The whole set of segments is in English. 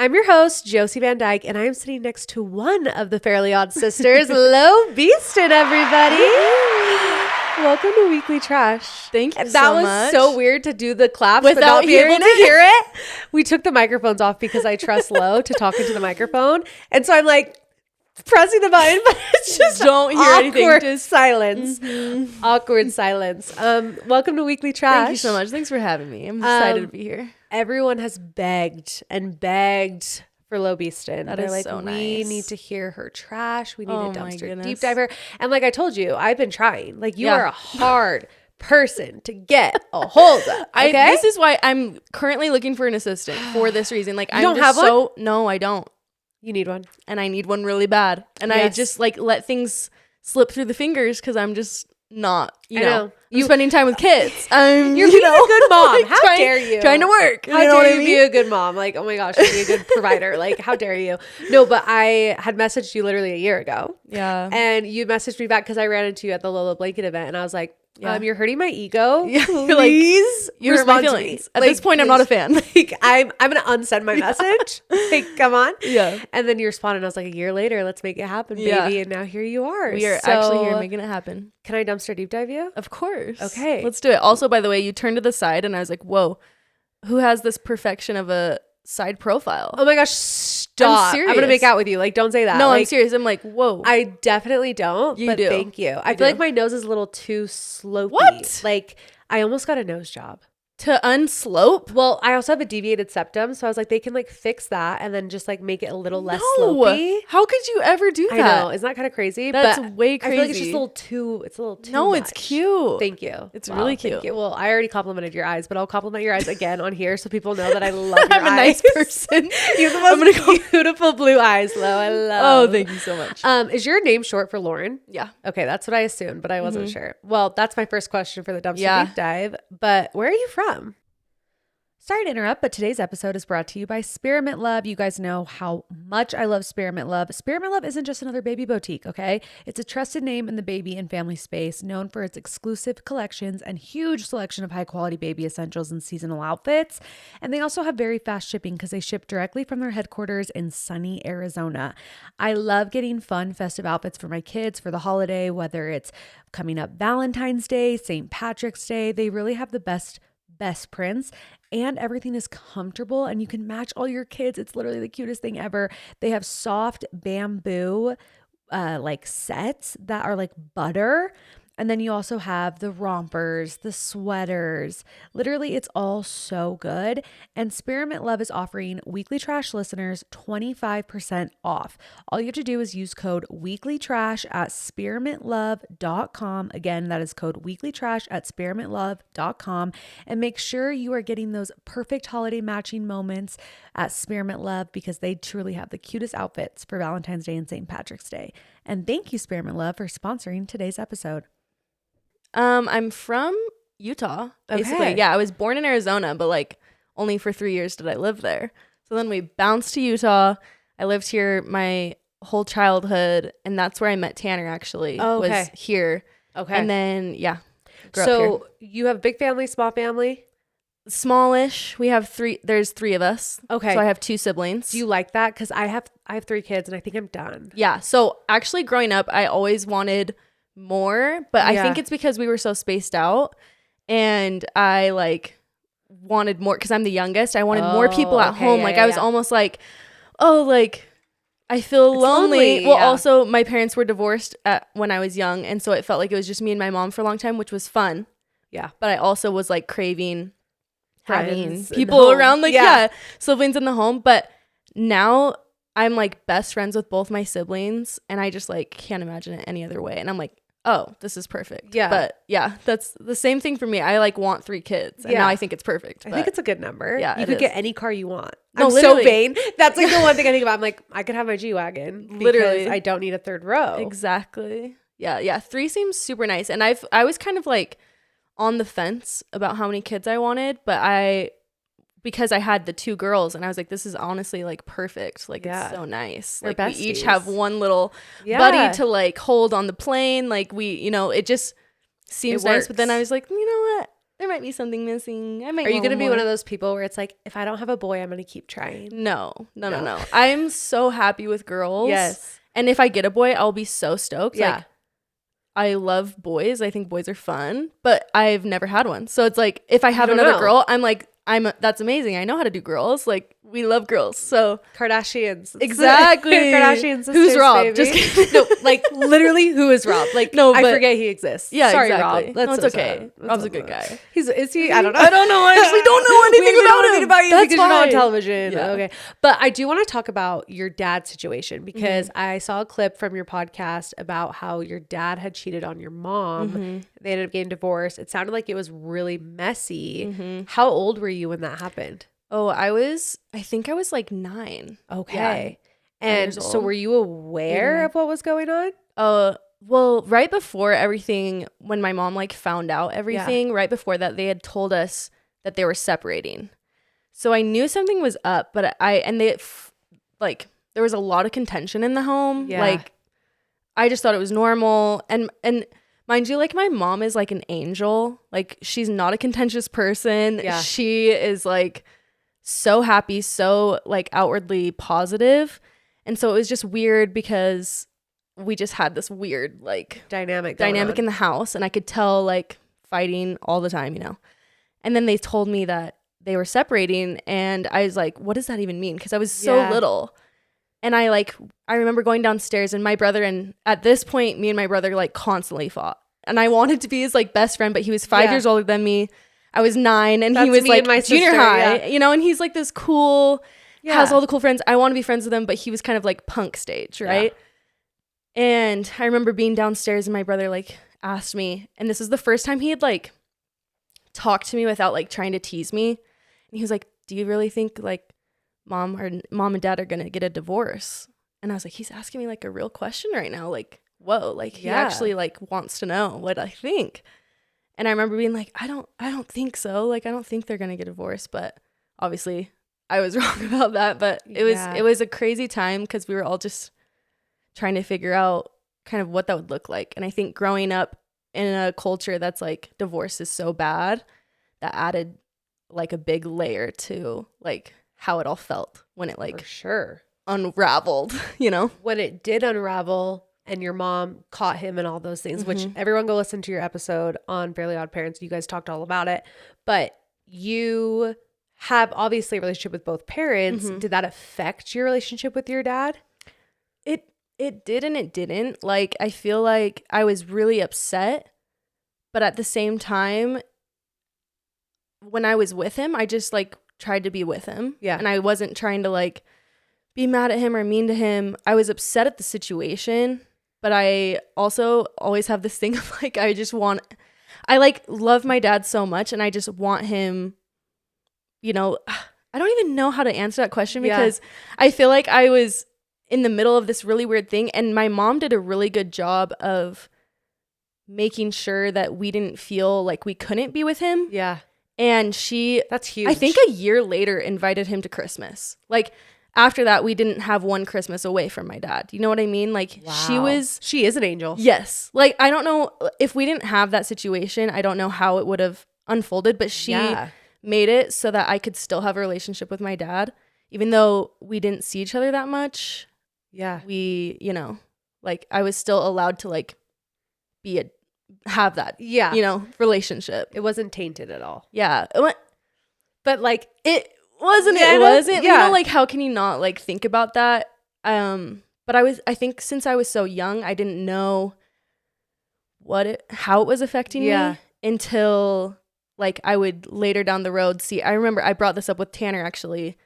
I'm your host, Josie Van Dyke, and I am sitting next to one of the Fairly Odd sisters, Lou Beaston, everybody. Welcome to Weekly Trash. Thank you That was much. so weird to do the claps Without but not be able to hearing hear it. We took the microphones off because I trust Lo to talk into the microphone. And so I'm like pressing the button, but it's just don't hear anything. awkward Just silence. Awkward silence. Welcome to Weekly Trash. Thank you so much. Thanks for having me. I'm excited to be here. Everyone has begged and begged for Lou Beaston. That They're is like, so we nice. need to hear her trash. We need Oh a my dumpster goodness. deep diver. And like I told you, I've been trying. Like you Yeah. are a hard person to get a hold of. Okay? This is why I'm currently looking for an assistant for this reason. Like, I'm don't just have one? so no, I don't, You need one. and I need one really bad. And I Yes. just like let things slip through the fingers because I'm just not. You I know, know. I'm spending time with kids. I'm You're being a good mom. like, How dare you? Trying to work. How dare you be a good mom? Like, oh my gosh, you'd be a good provider. Like, how dare you? No, but I had messaged you literally a year ago. Yeah. And you messaged me back because I ran into you at the Lola Blanket event. And I was like, Yeah. you're hurting my ego. Yeah. Please You hurt my respond to me. feelings. At Like, this point, I'm not a please. fan. Like, I'm gonna unsend my message. Like, come on. Yeah. And then you responded. And I was like, a year later, let's make it happen, Yeah. baby. And now here you are. We are So, actually here making it happen. Can I dumpster deep dive you? Of course. Okay. Let's do it. Also, by the way, you turned to the side and I was like, whoa, who has this perfection of a side profile? Oh my gosh, stop. I'm gonna serious. make out with you. Like, don't say that. No, like, I'm serious. I'm like, whoa. I definitely don't. You but do. thank you. I You feel like do. my nose is a little too slopey. What? Like, I almost got a nose job. To unslope? Well, I also have a deviated septum, so I was like, they can like fix that and then just like make it a little less No. slopey. How could you ever do I that? know, isn't that kind of crazy? That's but way I feel like it's just crazy. a little too. It's a little too. No, it's much. cute. Thank you. It's really Thank cute. you. Well, I already complimented your eyes, but I'll compliment your eyes again on here so people know that I love your I'm a nice eyes. person. You have the I'm most gonna go- beautiful blue eyes, Lo. I love. Oh, thank you so much. Is your name short for Lauren? Yeah. Okay, that's what I assumed, but I wasn't sure. Well, that's my first question for the dumpster Yeah. deep dive. But where are you from? Sorry to interrupt, but today's episode is brought to you by Spearmint Love. You guys know how much I love Spearmint Love. Spearmint Love isn't just another baby boutique, okay? It's a trusted name in the baby and family space, known for its exclusive collections and huge selection of high-quality baby essentials and seasonal outfits. And they also have very fast shipping because they ship directly from their headquarters in sunny Arizona. I love getting fun, festive outfits for my kids for the holiday, whether it's coming up Valentine's Day, St. Patrick's Day. They really have the best prints, and everything is comfortable and you can match all your kids. It's literally the cutest thing ever. They have soft bamboo like sets that are like butter. And then you also have the rompers, the sweaters. Literally, it's all so good. And Spearmint Love is offering Weekly Trash listeners 25% off. All you have to do is use code WEEKLYTRASH at spearmintlove.com. Again, that is code WEEKLYTRASH at spearmintlove.com. And make sure you are getting those perfect holiday matching moments at Spearmint Love because they truly have the cutest outfits for Valentine's Day and St. Patrick's Day. And thank you, Spearmint Love, for sponsoring today's episode. I'm from Utah, basically. Okay. Yeah, I was born in Arizona, but like only for 3 years did I live there. So then we bounced to Utah. I lived here my whole childhood, and that's where I met Tanner actually. Oh, okay. Was here. Okay. And then, yeah, grew up So you have big family, small family? here. Smallish. We have there's 3 of us. Okay. So I have 2 siblings. Do you like that? Because I have 3 kids and I think I'm done. Yeah. So actually growing up, I always wanted more, but I think it's because we were so spaced out and I like wanted more because I'm the youngest. I wanted more people at home. I was almost like, oh, like I feel lonely. Well, also my parents were divorced when I was young. And so it felt like it was just me and my mom for a long time, which was fun. Yeah. But I also was like craving having Friends in people home. around, like, siblings in the home. But now I'm like best friends with both my siblings and I just like can't imagine it any other way. And I'm like, oh, this is perfect. Yeah. But yeah, that's the same thing for me. I like want 3 kids and now I think it's perfect. I think it's a good number. Yeah, you it could is. get any car you want. No, I'm literally. so vain. That's like the one thing I think about. I'm like, I could have my G-Wagon. Literally. Because I don't need a 3rd row. Exactly. Yeah. 3 seems super nice. And I was kind of like on the fence about how many kids I wanted, but because I had the 2 girls and I was like, this is honestly like perfect. Like it's so nice. They're Like we each besties. have one little buddy to like hold on the plane. Like we, it just seems nice. But then I was like, you know what? there might be something missing. I might. Are you going to be more. one of those people where it's like, if I don't have a boy, I'm going to keep trying? No. I'm so happy with girls. Yes. And if I get a boy, I'll be so stoked. Yeah. Like, I love boys. I think boys are fun, but I've never had one. So it's like, if I have another girl, I'm like, that's amazing. I know how to do girls. Like, we love girls. So Kardashians. Exactly. Kardashian sisters, Who's Rob? baby. Just kidding. No, like literally, who is Rob? Like, no, I forget he exists. Yeah, sorry, exactly. Rob. That's no, it's so okay. sad. Rob's a good guy. Is he? I don't know. I don't know. I actually don't know anything about him. You because you're not on television. Yeah. Okay, but I do want to talk about your dad's situation because I saw a clip from your podcast about how your dad had cheated on your mom. They ended up getting divorced. It sounded like it was really messy. How old were you when that happened? Oh, I think I was like 9. Okay. Yeah. And so were you aware of what was going on? Well, right before everything, when my mom like found out everything, right before that, they had told us that they were separating. So I knew something was up, but there was a lot of contention in the home. Yeah. Like, I just thought it was normal. And mind you, like, my mom is like an angel. Like, she's not a contentious person. Yeah. She is like so happy, so like outwardly positive. And so it was just weird because we just had this weird like dynamic in the house, and I could tell like fighting all the time, you know. And then they told me that they were separating, and I was like, what does that even mean? Because I was so little. And I remember going downstairs, and my brother, and at this point me and my brother like constantly fought, and I wanted to be his like best friend, but he was 5 years older than me. I was 9, and he was like my junior high, you know, and he's like this cool, has all the cool friends. I want to be friends with him, but he was kind of like punk stage, right? Yeah. And I remember being downstairs, and my brother like asked me, and this was the first time he had like talked to me without like trying to tease me. And he was like, do you really think like mom and dad are going to get a divorce? And I was like, he's asking me like a real question right now. Like, whoa, like he actually like wants to know what I think. And I remember being like, I don't think so. Like, I don't think they're going to get divorced. But obviously I was wrong about that. But it was a crazy time because we were all just trying to figure out kind of what that would look like. And I think growing up in a culture that's like divorce is so bad, that added like a big layer to like how it all felt when it like unraveled, you know? When it did unravel, and your mom caught him and all those things, which everyone go listen to your episode on Fairly Odd Parents. You guys talked all about it. But you have obviously a relationship with both parents. Did that affect your relationship with your dad? It did and it didn't. Like, I feel like I was really upset. But at the same time, when I was with him, I just like tried to be with him. Yeah. And I wasn't trying to like be mad at him or mean to him. I was upset at the situation. But I also always have this thing of like, I like love my dad so much, and I just want him, you know, I don't even know how to answer that question because I feel like I was in the middle of this really weird thing, and my mom did a really good job of making sure that we didn't feel like we couldn't be with him. Yeah. And that's huge. I think a year later invited him to Christmas. Like, after that, we didn't have one Christmas away from my dad. You know what I mean? Like, she is an angel. Yes. Like, I don't know if we didn't have that situation, I don't know how it would have unfolded, but she made it so that I could still have a relationship with my dad, even though we didn't see each other that much. Yeah. We, you know, like, I was still allowed to like have that, you know, relationship. It wasn't tainted at all. Yeah. But like it wasn't. You know, like, how can you not like think about that? But I think since I was so young, I didn't know how it was affecting me until like I would later down the road see. I remember I brought this up with Tanner actually,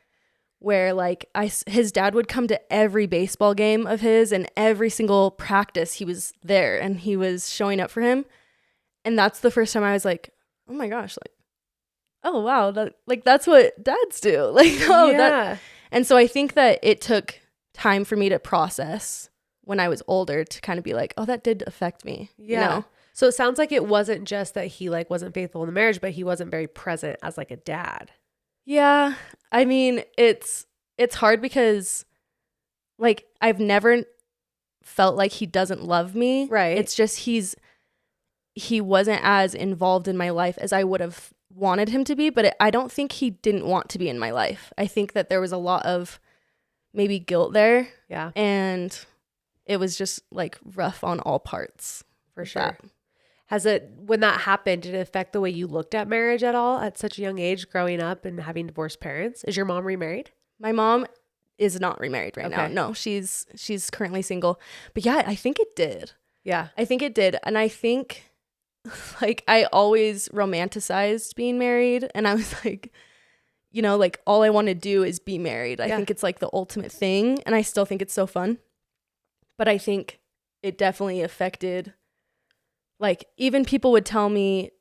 where like his dad would come to every baseball game of his, and every single practice he was there and he was showing up for him. And that's the first time I was like, oh my gosh, like, oh wow, that's what dads do. Like, and so I think that it took time for me to process when I was older to kind of be like, oh, that did affect me. Yeah. You know? So it sounds like it wasn't just that he like wasn't faithful in the marriage, but he wasn't very present as like a dad. Yeah. I mean, it's hard because like I've never felt like he doesn't love me. Right. It's just he wasn't as involved in my life as I would have wanted him to be, but I don't think he didn't want to be in my life. I think that there was a lot of maybe guilt there. Yeah. And it was just like rough on all parts. For sure. When that happened, did it affect the way you looked at marriage at all at such a young age, growing up and having divorced parents? Is your mom remarried? My mom is not remarried right now. No, she's currently single. But yeah, I think it did. Yeah. I think it did. And I think like I always romanticized being married, and I was like, you know, like all I want to do is be married. I think it's like the ultimate thing, and I still think it's so fun. But I think it definitely affected, like, even people would tell me,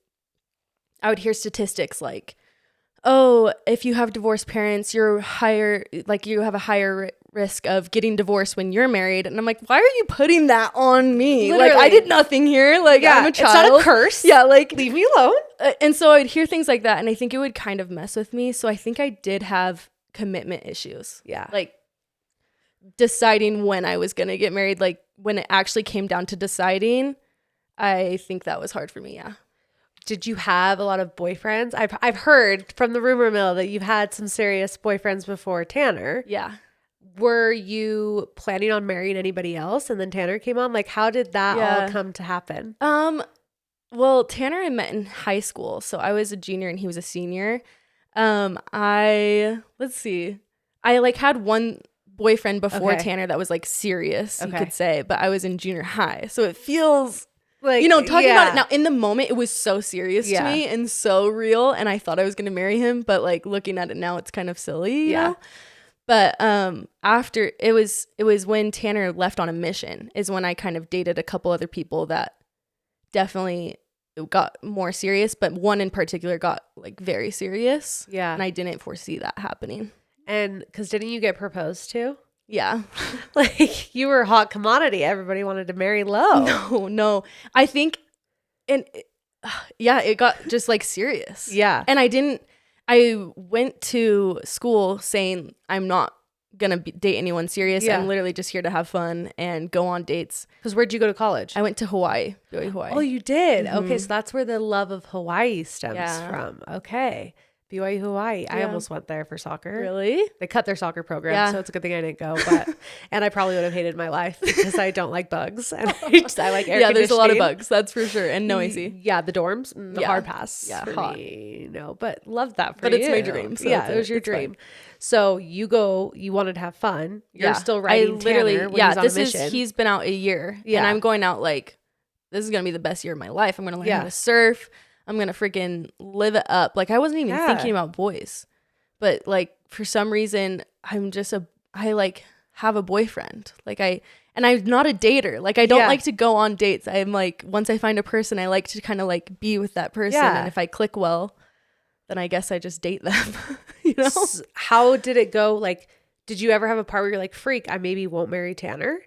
I would hear statistics like, oh, if you have divorced parents, you have a higher risk of getting divorced when you're married. And I'm like, why are you putting that on me? Literally. Like, I did nothing here. Like, I'm a child. It's not a curse. Yeah, like, leave me alone. And so I would hear things like that, and I think it would kind of mess with me. So I think I did have commitment issues. Yeah. Like, deciding when I was going to get married, like, when it actually came down to deciding, I think that was hard for me. Yeah. Did you have a lot of boyfriends? I've heard from the rumor mill that you've had some serious boyfriends before Tanner. Yeah. Were you planning on marrying anybody else and then Tanner came on? Like, how did that all come to happen? Well, Tanner I met in high school. So I was a junior and he was a senior. Let's see. I like had one boyfriend before Tanner that was like serious, you could say, but I was in junior high. So it feels like, you know, talking about it now in the moment, it was so serious to me and so real. And I thought I was going to marry him, but like looking at it now, it's kind of silly, you know? But after it was when Tanner left on a mission is when I kind of dated a couple other people that definitely got more serious, but one in particular got like very serious. Yeah. And I didn't foresee that happening. And because didn't you get proposed to? Yeah. Like you were a hot commodity. Everybody wanted to marry Lo. No. I think, it got just like serious. Yeah. And I went to school saying I'm not going to date anyone serious. I'm literally just here to have fun and go on dates. Because where'd you go to college? I went to Hawaii. Hawaii. Oh, you did? Mm-hmm. Okay. So that's where the love of Hawaii stems from. Okay. BYU Hawaii. Yeah. I almost went there for soccer. Really? They cut their soccer program, so it's a good thing I didn't go. But and I probably would have hated my life because I don't like bugs and I like air conditioning. There's a lot of bugs, that's for sure, and no AC. Yeah, the dorms, the hard pass. Yeah, for hot. Me. No, but love that for you. But it's my dream. So it was your dream. Fine. So you wanted to have fun. You're still riding Tanner when he's on a mission. He's been out a year, and I'm going out like this is gonna be the best year of my life. I'm gonna learn how to surf. I'm going to freaking live it up. Like, I wasn't even thinking about boys. But, like, for some reason, I, like, have a boyfriend. Like, I'm not a dater. Like, I don't like to go on dates. I'm, like, once I find a person, I like to kind of, like, be with that person. Yeah. And if I click well, then I guess I just date them. You know? So how did it go? Like, did you ever have a part where you're like, freak, I maybe won't marry Tanner?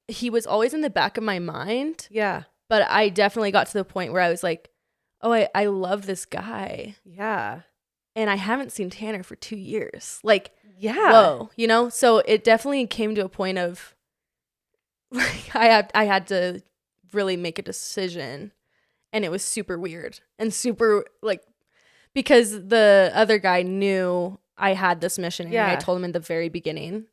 He was always in the back of my mind. Yeah. But I definitely got to the point where I was like, oh, I love this guy. Yeah. And I haven't seen Tanner for 2 years. Like, whoa, you know? So it definitely came to a point of, like, I had to really make a decision. And it was super weird. And super, like, because the other guy knew I had this mission. And I told him in the very beginning.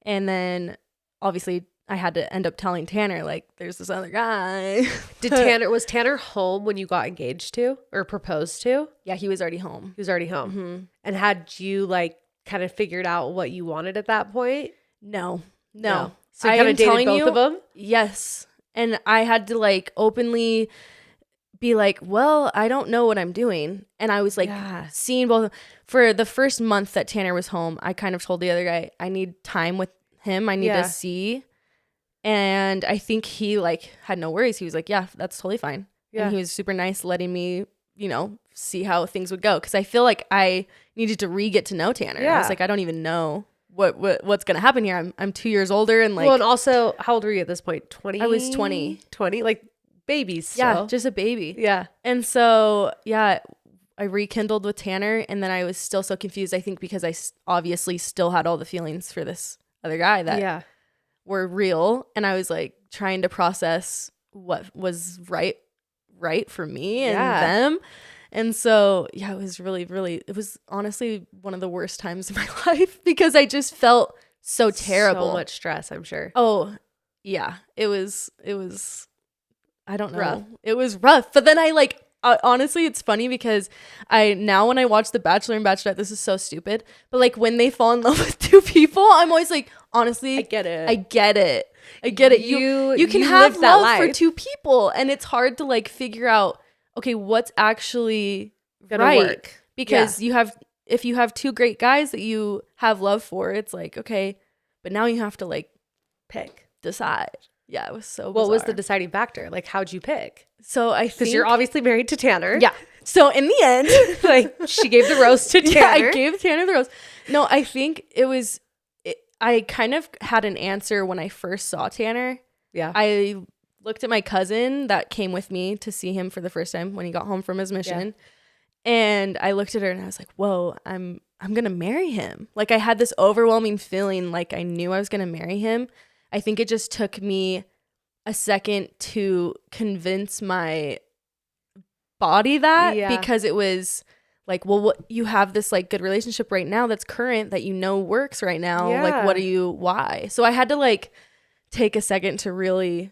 And then, obviously, I had to end up telling Tanner, like, there's this other guy. Was Tanner home when you got engaged to or proposed to? Yeah, he was already home. Mm-hmm. And had you like kind of figured out what you wanted at that point? No. So you kind of dated both of them? Yes. And I had to like openly be like, well, I don't know what I'm doing. And I was like seeing both. For the first month that Tanner was home, I kind of told the other guy, I need time with him. I need to see. And I think he like had no worries. He was like, yeah, that's totally fine. Yeah. And he was super nice letting me, you know, see how things would go. Cause I feel like I needed to get to know Tanner. Yeah. I was like, I don't even know what's going to happen here. I'm 2 years older and like. Well, and also how old were you at this point? 20? I was 20. 20? Like babies still. Yeah, just a baby. Yeah. And so, I rekindled with Tanner and then I was still so confused. I think because I obviously still had all the feelings for this other guy that were real. And I was like trying to process what was right for me and them. And so, yeah, it was really, really, it was honestly one of the worst times in my life because I just felt so terrible. So much stress, I'm sure. Oh, yeah. It was, I don't know. Rough. It was rough. But then I like, honestly, it's funny because now when I watch The Bachelor and Bachelorette, this is so stupid. But like when they fall in love with two people, I'm always like, honestly, I get it. You can have love for two people, and it's hard to like figure out, okay, what's actually gonna right work. because if you have two great guys that you have love for, it's like, okay, but now you have to like decide. Yeah, it was so bizarre. What was the deciding factor? Like, how'd you pick? So I think, because you're obviously married to Tanner. Yeah. So in the end, like she gave the rose to Tanner. Yeah, I gave Tanner the rose. No, I think I kind of had an answer when I first saw Tanner. Yeah. I looked at my cousin that came with me to see him for the first time when he got home from his mission. Yeah. And I looked at her and I was like, whoa, I'm going to marry him. Like I had this overwhelming feeling like I knew I was going to marry him. I think it just took me a second to convince my body that because it was like, well, you have this like good relationship right now that's current that you know works right now. Yeah. Like, why? So I had to like take a second to really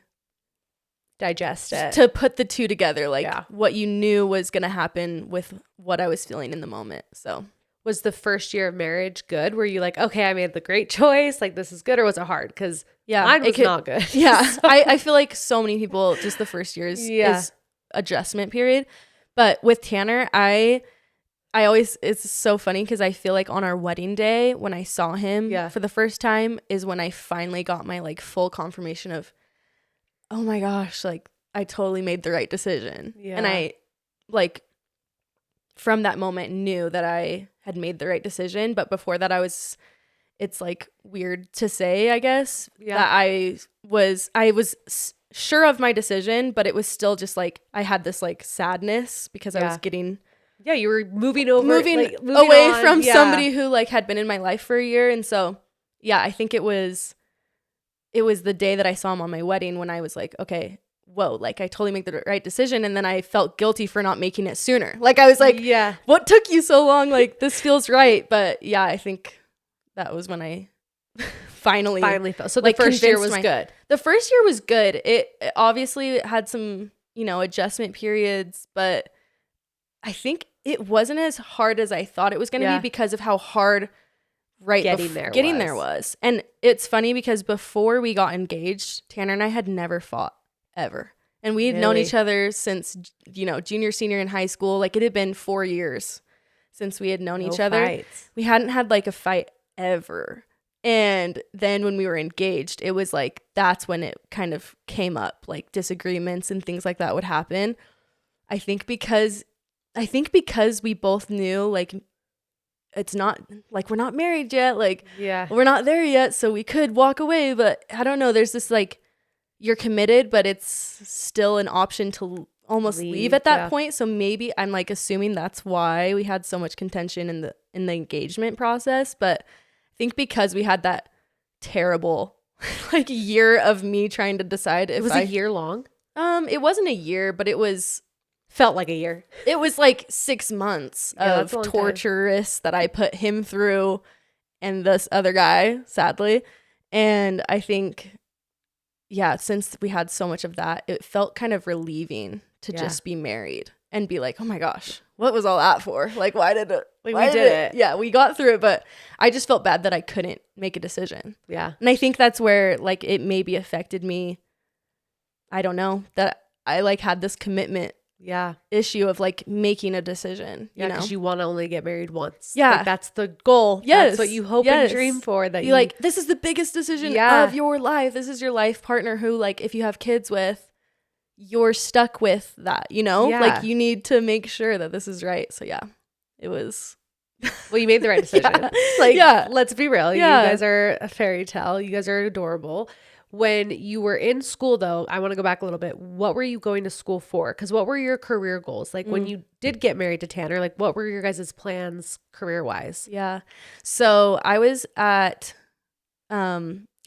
digest it, to put the two together, like what you knew was going to happen with what I was feeling in the moment. So was the first year of marriage good? Were you like, okay, I made the great choice, like this is good, or was it hard? Because mine was not good. Yeah. So. I feel like so many people, just the first year is adjustment period. But with Tanner, I always, it's so funny because I feel like on our wedding day when I saw him for the first time is when I finally got my like full confirmation of, oh my gosh, like I totally made the right decision. Yeah. And I like from that moment knew that I had made the right decision. But before that it's like weird to say, I guess, that I was sure of my decision, but it was still just like, I had this like sadness because I was getting, you were moving away from somebody who like had been in my life for a year. And so, I think it was the day that I saw him on my wedding when I was like, okay, whoa, like I totally made the right decision. And then I felt guilty for not making it sooner. Like I was like, what took you so long? Like this feels right. But I think that was when I finally felt. So the first year was good. The first year was good. It obviously had some, adjustment periods, but I think it wasn't as hard as I thought it was going to be because of how hard getting there was. And it's funny because before we got engaged, Tanner and I had never fought ever. And we had known each other since, junior, senior in high school. Like it had been 4 years since we had known each other. Fights. We hadn't had like a fight ever. And then when we were engaged, it was like, that's when it kind of came up, like disagreements and things like that would happen. I think because we both knew like, it's not like we're not married yet. Like, we're not there yet. So we could walk away, but I don't know. There's this like, you're committed, but it's still an option to almost leave at that point. So maybe I'm like assuming that's why we had so much contention in the engagement process. But I think because we had that terrible like year of me trying to decide if a year long. It wasn't a year, but it felt like a year. It was like 6 months of torturous that I put him through and this other guy, sadly. And I think, since we had so much of that, it felt kind of relieving to just be married and be like, oh my gosh, what was all that for? Like, why did it? Like, we did it. Yeah, we got through it, but I just felt bad that I couldn't make a decision. Yeah. And I think that's where like it maybe affected me. I don't know, that I like had this commitment issue of like making a decision. Yeah, because you want to only get married once. Yeah. Like, that's the goal. Yes. That's what you hope and dream for. That you like, this is the biggest decision of your life. This is your life partner who like, if you have kids with, you're stuck with that, like you need to make sure that this is right. So it was. Well, you made the right decision. Let's be real. You guys are a fairy tale. You guys are adorable. When you were in school, though, I want to go back a little bit. What were you going to school for? Because what were your career goals? Like when you did get married to Tanner, like what were your guys' plans career-wise? Yeah. So I was at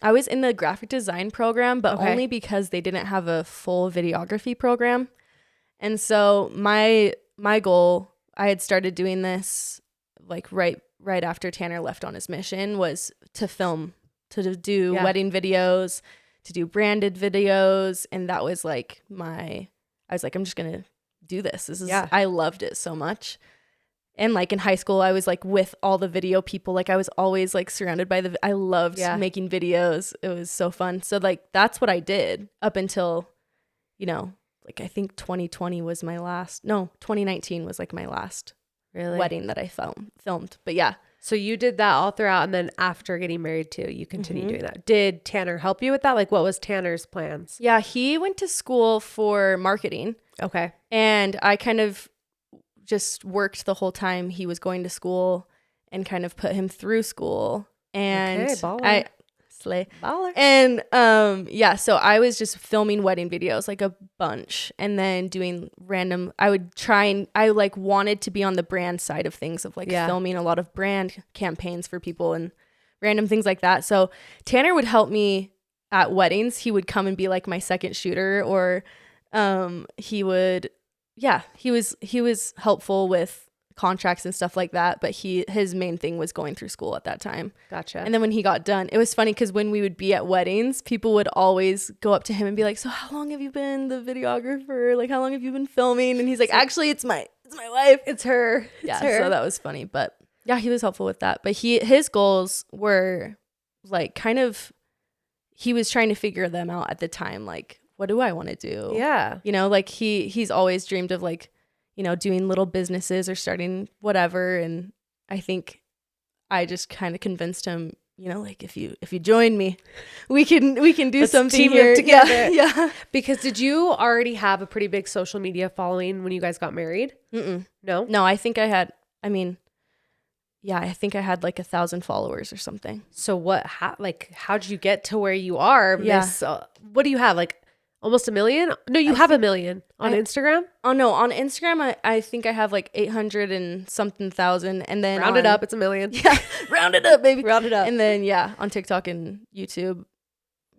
I was in the graphic design program, but only because they didn't have a full videography program. And so my goal, I had started doing this like right after Tanner left on his mission, was to film, to do wedding videos, to do branded videos. And that was like I was like, I'm just going to do this. I loved it so much. And like in high school, I was like with all the video people. Like I was always like surrounded by I loved making videos. It was so fun. So like that's what I did up until, like I think 2019 was like my last wedding that I filmed. But yeah. So you did that all throughout, and then after getting married too, you continued doing that. Did Tanner help you with that? Like what was Tanner's plans? Yeah, he went to school for marketing. Okay. And I kind of just worked the whole time he was going to school and kind of put him through school. And baller. Slay. Baller. And so I was just filming wedding videos like a bunch, and then doing random, I like wanted to be on the brand side of things, of like filming a lot of brand campaigns for people and random things like that. So Tanner would help me at weddings. He would come and be like my second shooter, or he was helpful with contracts and stuff like that, but his main thing was going through school at that time. Gotcha. And then when he got done, it was funny because when we would be at weddings, people would always go up to him and be like, so how long have you been the videographer? Like, how long have you been filming? And he's like, actually, it's my wife. It's her. Yeah. So that was funny. But yeah, he was helpful with that. But his goals were like he was trying to figure them out at the time. Like, what do I want to do? Yeah. Like he's always dreamed of like, doing little businesses or starting whatever. And I think I just kind of convinced him, like if you join me, we can do Let's something team here together. Yeah. Because did you already have a pretty big social media following when you guys got married? No, I think I had like 1,000 followers or something. So how did you get to where you are? Yeah. What do you have? Like almost 1 million? No, you have 1 million on Instagram. Oh no, on Instagram I think I have like 800 and something thousand, and then round it up, it's 1 million. Yeah, round it up, baby. Round it up. And then on TikTok and YouTube,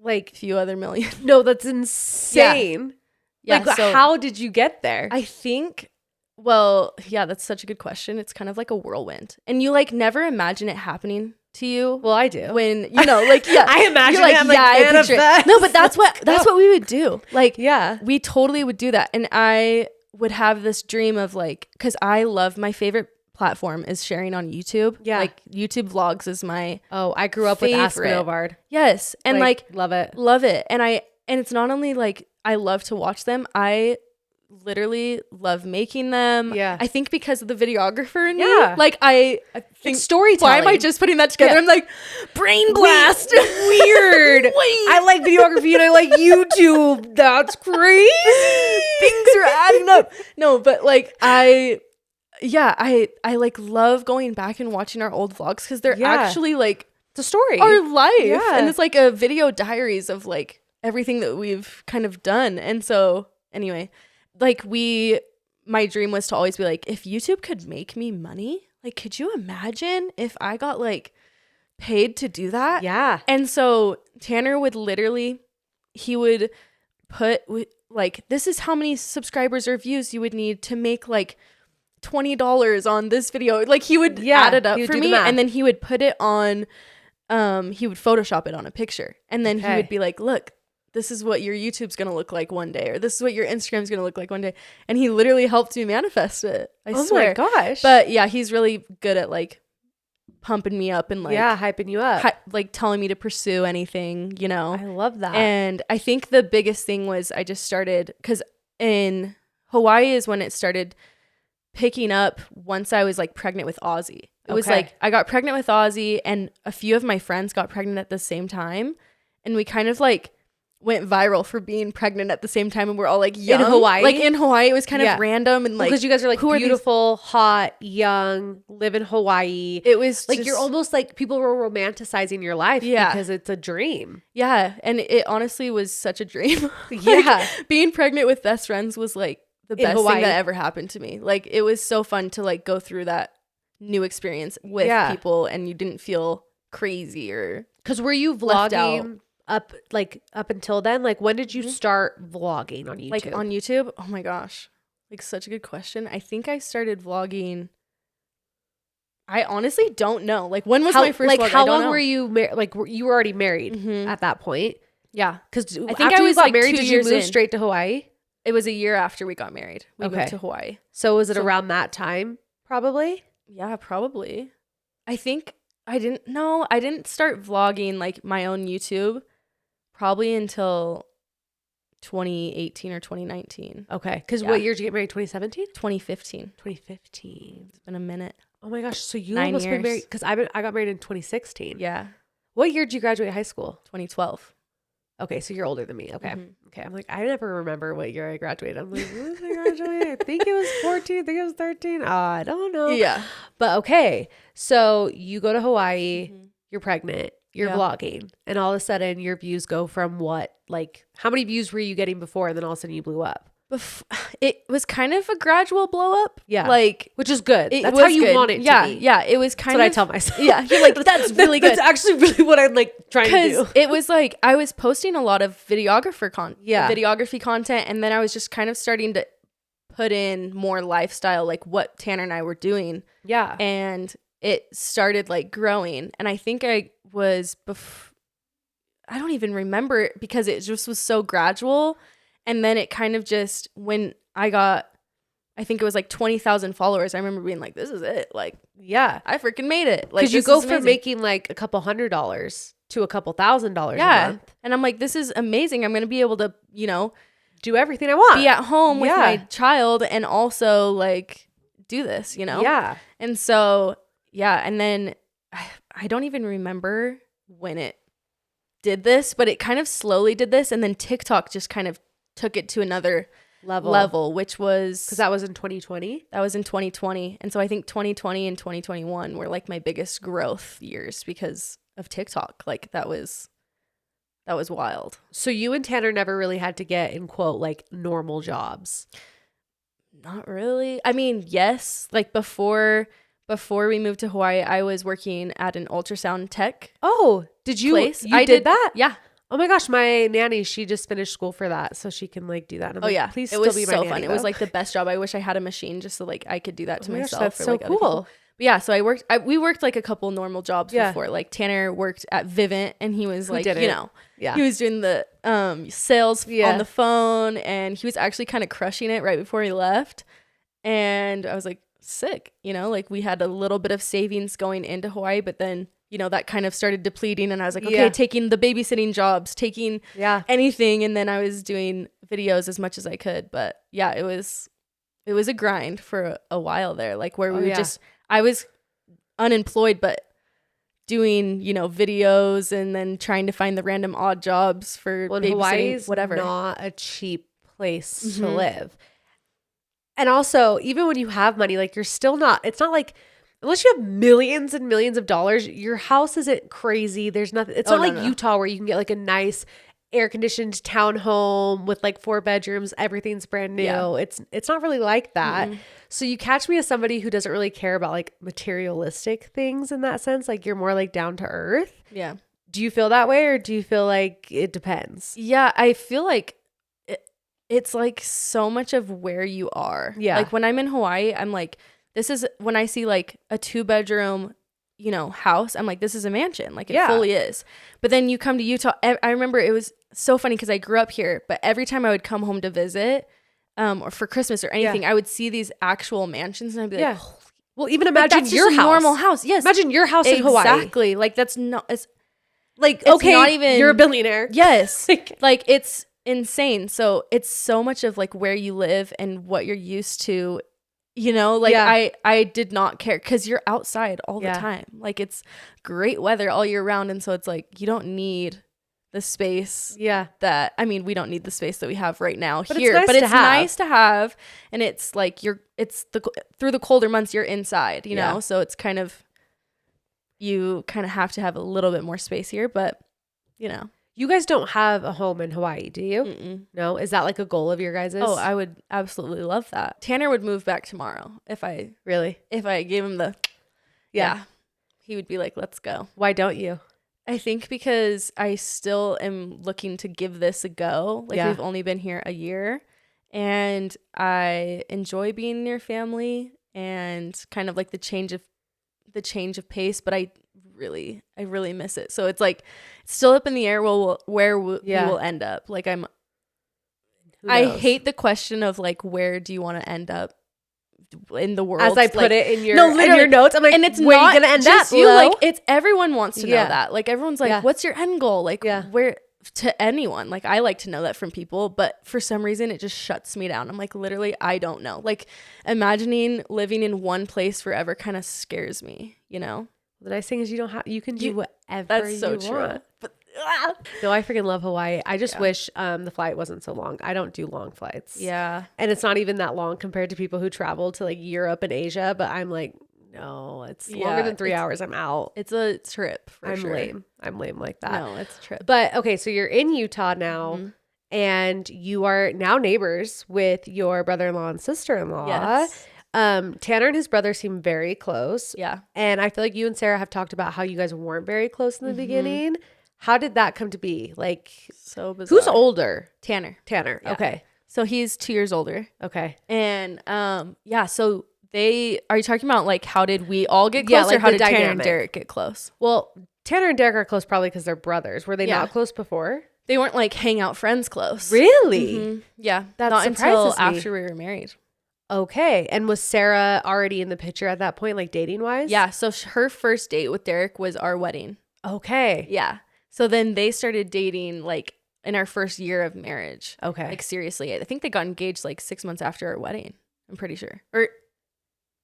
like a few other million. No, that's insane. Yeah. Like how did you get there? I think. Well, yeah, that's such a good question. It's kind of like a whirlwind, and you like never imagine it happening to you. Well, I do. When like I imagine like, it. I'm like, I picture it. No, but that's what we would do. Like, we totally would do that. And I would have this dream of like, because I love, my favorite platform is sharing on YouTube. Yeah, like YouTube vlogs is my I grew up with Ask Novard. Yes, and like love it. And it's not only like I love to watch them, I literally love making them. Yeah, I think because of the videographer in me. Like I think it's storytelling. Why am I just putting that together? I'm like, brain blast. Weird. I like videography and I like YouTube. That's crazy. Things are adding up. No, but like I like love going back and watching our old vlogs because they're actually like the story, our life, and it's like a video diaries of like everything that we've kind of done. And so anyway, like my dream was to always be like, if YouTube could make me money, like, could you imagine if I got like paid to do that? Yeah. And so Tanner would he would put like, this is how many subscribers or views you would need to make like $20 on this video. Like he would add it up for me, and then he would put it on, he would Photoshop it on a picture, and then he would be like, look, this is what your YouTube's going to look like one day, or this is what your Instagram's going to look like one day. And he literally helped me manifest it. I swear. Oh my gosh. But yeah, he's really good at like pumping me up and like hyping you up, like telling me to pursue anything, I love that. And I think the biggest thing was I just started, because in Hawaii is when it started picking up once I was like pregnant with Ozzy. It was like I got pregnant with Ozzy, and a few of my friends got pregnant at the same time, and we kind of like went viral for being pregnant at the same time, and we're all like young. In Hawaii? Like in Hawaii, it was kind of random, and like because you guys are like beautiful, hot, young, live in Hawaii. It was like you're almost like people were romanticizing your life because it's a dream. Yeah, and it honestly was such a dream. Like, being pregnant with best friends was like the best thing that ever happened to me. Like it was so fun to like go through that new experience with people, and you didn't feel crazy or because were you vlogging up until then? Like when did you start vlogging on YouTube? Like on YouTube? Oh my gosh. Like such a good question. I think I started vlogging. I honestly don't know. Like when was my first vlog? How long were you you were already married at that point? Yeah. Because I think I was got like married, 2 did years you move in. straight to Hawaii? It was a year after we got married. We moved to Hawaii. So was it around that time probably? Yeah, probably. I think I didn't start vlogging like my own YouTube probably until 2018 or 2019. Okay. Because what year did you get married? 2017? 2015. 2015. It's been a minute. Oh my gosh. So you 9 almost been years. married because I got married in 2016. Yeah. What year did you graduate high school? 2012. Okay, so you're older than me. Okay. Okay. I'm like, I never remember what year I graduated. I'm like, when did I graduate? I think it was 14. I think it was 13. I don't know. Yeah. But okay. So you go to Hawaii, you're pregnant, you're vlogging, and all of a sudden your views go from what? Like, how many views were you getting before? And then all of a sudden you blew up. It was kind of a gradual blow up. Yeah. Like, which is good. That's how you want it to be. Yeah. It was kind of what I tell myself. Yeah. You're like, that's really good. That's actually really what I'm like trying to do. It was like, I was posting a lot of videography content. And then I was just kind of starting to put in more lifestyle, like what Tanner and I were doing. Yeah. And it started like growing. And I think I don't even remember because it just was so gradual. And then it kind of just, when I got, I think it was like 20,000 followers, I remember being like, this is it. Like, yeah, I freaking made it. Like, because you go from making like a couple $100s to a couple $1,000s a month. And I'm like, this is amazing. I'm going to be able to, do everything I want. Be at home with my child and also like do this, Yeah. And so, yeah. And then I don't even remember when it did this, but it kind of slowly did this. And then TikTok just kind of took it to another level, which was because that was in 2020. That was in 2020, and so I think 2020 and 2021 were like my biggest growth years because of TikTok. Like that was wild. So you and Tanner never really had to get in quote like normal jobs. Not really. I mean, yes. Like before we moved to Hawaii, I was working at an ultrasound tech. Oh, did you? Place. I did that. Yeah. Oh my gosh, my nanny, she just finished school for that, so she can like do that. And I'm like, please, it was still be my nanny, fun. Though. It was like the best job. I wish I had a machine just so like I could do that to myself. Gosh, that's or, so like, cool. But yeah, so we worked like a couple normal jobs before. Like Tanner worked at Vivint, and he was like, he was doing the sales on the phone, and he was actually kind of crushing it right before he left. And I was like, sick, like we had a little bit of savings going into Hawaii, but then that kind of started depleting, and I was like, okay, taking the babysitting jobs, taking anything. And then I was doing videos as much as I could. But yeah, it was a grind for a while there, like where we would I was unemployed, but doing, videos and then trying to find the random odd jobs for babysitting, Hawaii's whatever. Not a cheap place to live. And also, even when you have money, like you're still not, it's not like, unless you have millions and millions of dollars, your house isn't crazy. There's nothing. It's not like Utah where you can get like a nice air conditioned townhome with like 4 bedrooms. Everything's brand new. Yeah. It's not really like that. So you catch me as somebody who doesn't really care about like materialistic things in that sense. Like you're more like down to earth. Yeah. Do you feel that way, or do you feel like it depends? Yeah, I feel like it's like so much of where you are. Yeah. Like when I'm in Hawaii, I'm like, this is when I see like a 2-bedroom, house, I'm like, this is a mansion. Like it fully is. But then you come to Utah. I remember it was so funny because I grew up here, but every time I would come home to visit, or for Christmas or anything, I would see these actual mansions and I'd be like, well, even imagine your house. Normal house. Yes. Imagine your house in Hawaii. Exactly. Like that's not, it's okay, not even, you're a billionaire. Yes. Like it's insane. So it's so much of like where you live and what you're used to. I did not care because you're outside all the time. Like it's great weather all year round. And so it's like, you don't need the space that, I mean, we don't need the space that we have right now here, but it's nice to have. And it's like, through the colder months, you're inside, know? So it's kind of, you kind of have to have a little bit more space here, but You guys don't have a home in Hawaii, do you? Mm-mm. No? Is that like a goal of your guys'? Oh, I would absolutely love that. Tanner would move back tomorrow if I gave him the... Yeah. he would be like, let's go. Why don't you? I think because I still am looking to give this a go. Like we've only been here a year, and I enjoy being near family and kind of like the change of pace, but I really miss it. So it's like it's still up in the air where we will end up. Like I hate the question of like, where do you want to end up in the world? As I put it in your notes, I'm like, and it's where are you gonna end up? You like it's everyone wants to know that. Like everyone's like, what's your end goal? Like where to anyone? Like I like to know that from people, but for some reason it just shuts me down. I'm like, literally, I don't know. Like imagining living in one place forever kind of scares me. You know. The nice thing is you can do whatever that's so you true. want. But no, I freaking love Hawaii. I just wish the flight wasn't so long. I don't do long flights. Yeah. And it's not even that long compared to people who travel to like Europe and Asia. But I'm like, no, it's longer than 3 hours. I'm out. It's a trip. I'm lame. I'm lame like that. No, it's a trip. But okay, so you're in Utah now. Mm-hmm. And you are now neighbors with your brother-in-law and sister-in-law. Yes. Tanner and his brother seem very close. Yeah. And I feel like you and Sarah have talked about how you guys weren't very close in the beginning. How did that come to be? Like, so bizarre. Who's older? Tanner. Yeah. Okay. So he's 2 years older. Okay. And so are you talking about like how did we all get close, or how did Tanner and Derek get close? Well, Tanner and Derek are close probably because they're brothers. Were they not close before? They weren't like hangout friends close. Really? Mm-hmm. Yeah. That not until me. after we were married. Okay. And was Sarah already in the picture at that point, like dating wise? Yeah. So her first date with Derek was our wedding. Okay. Yeah. So then they started dating like in our first year of marriage. Okay. Like seriously. I think they got engaged like 6 months after our wedding. I'm pretty sure. Or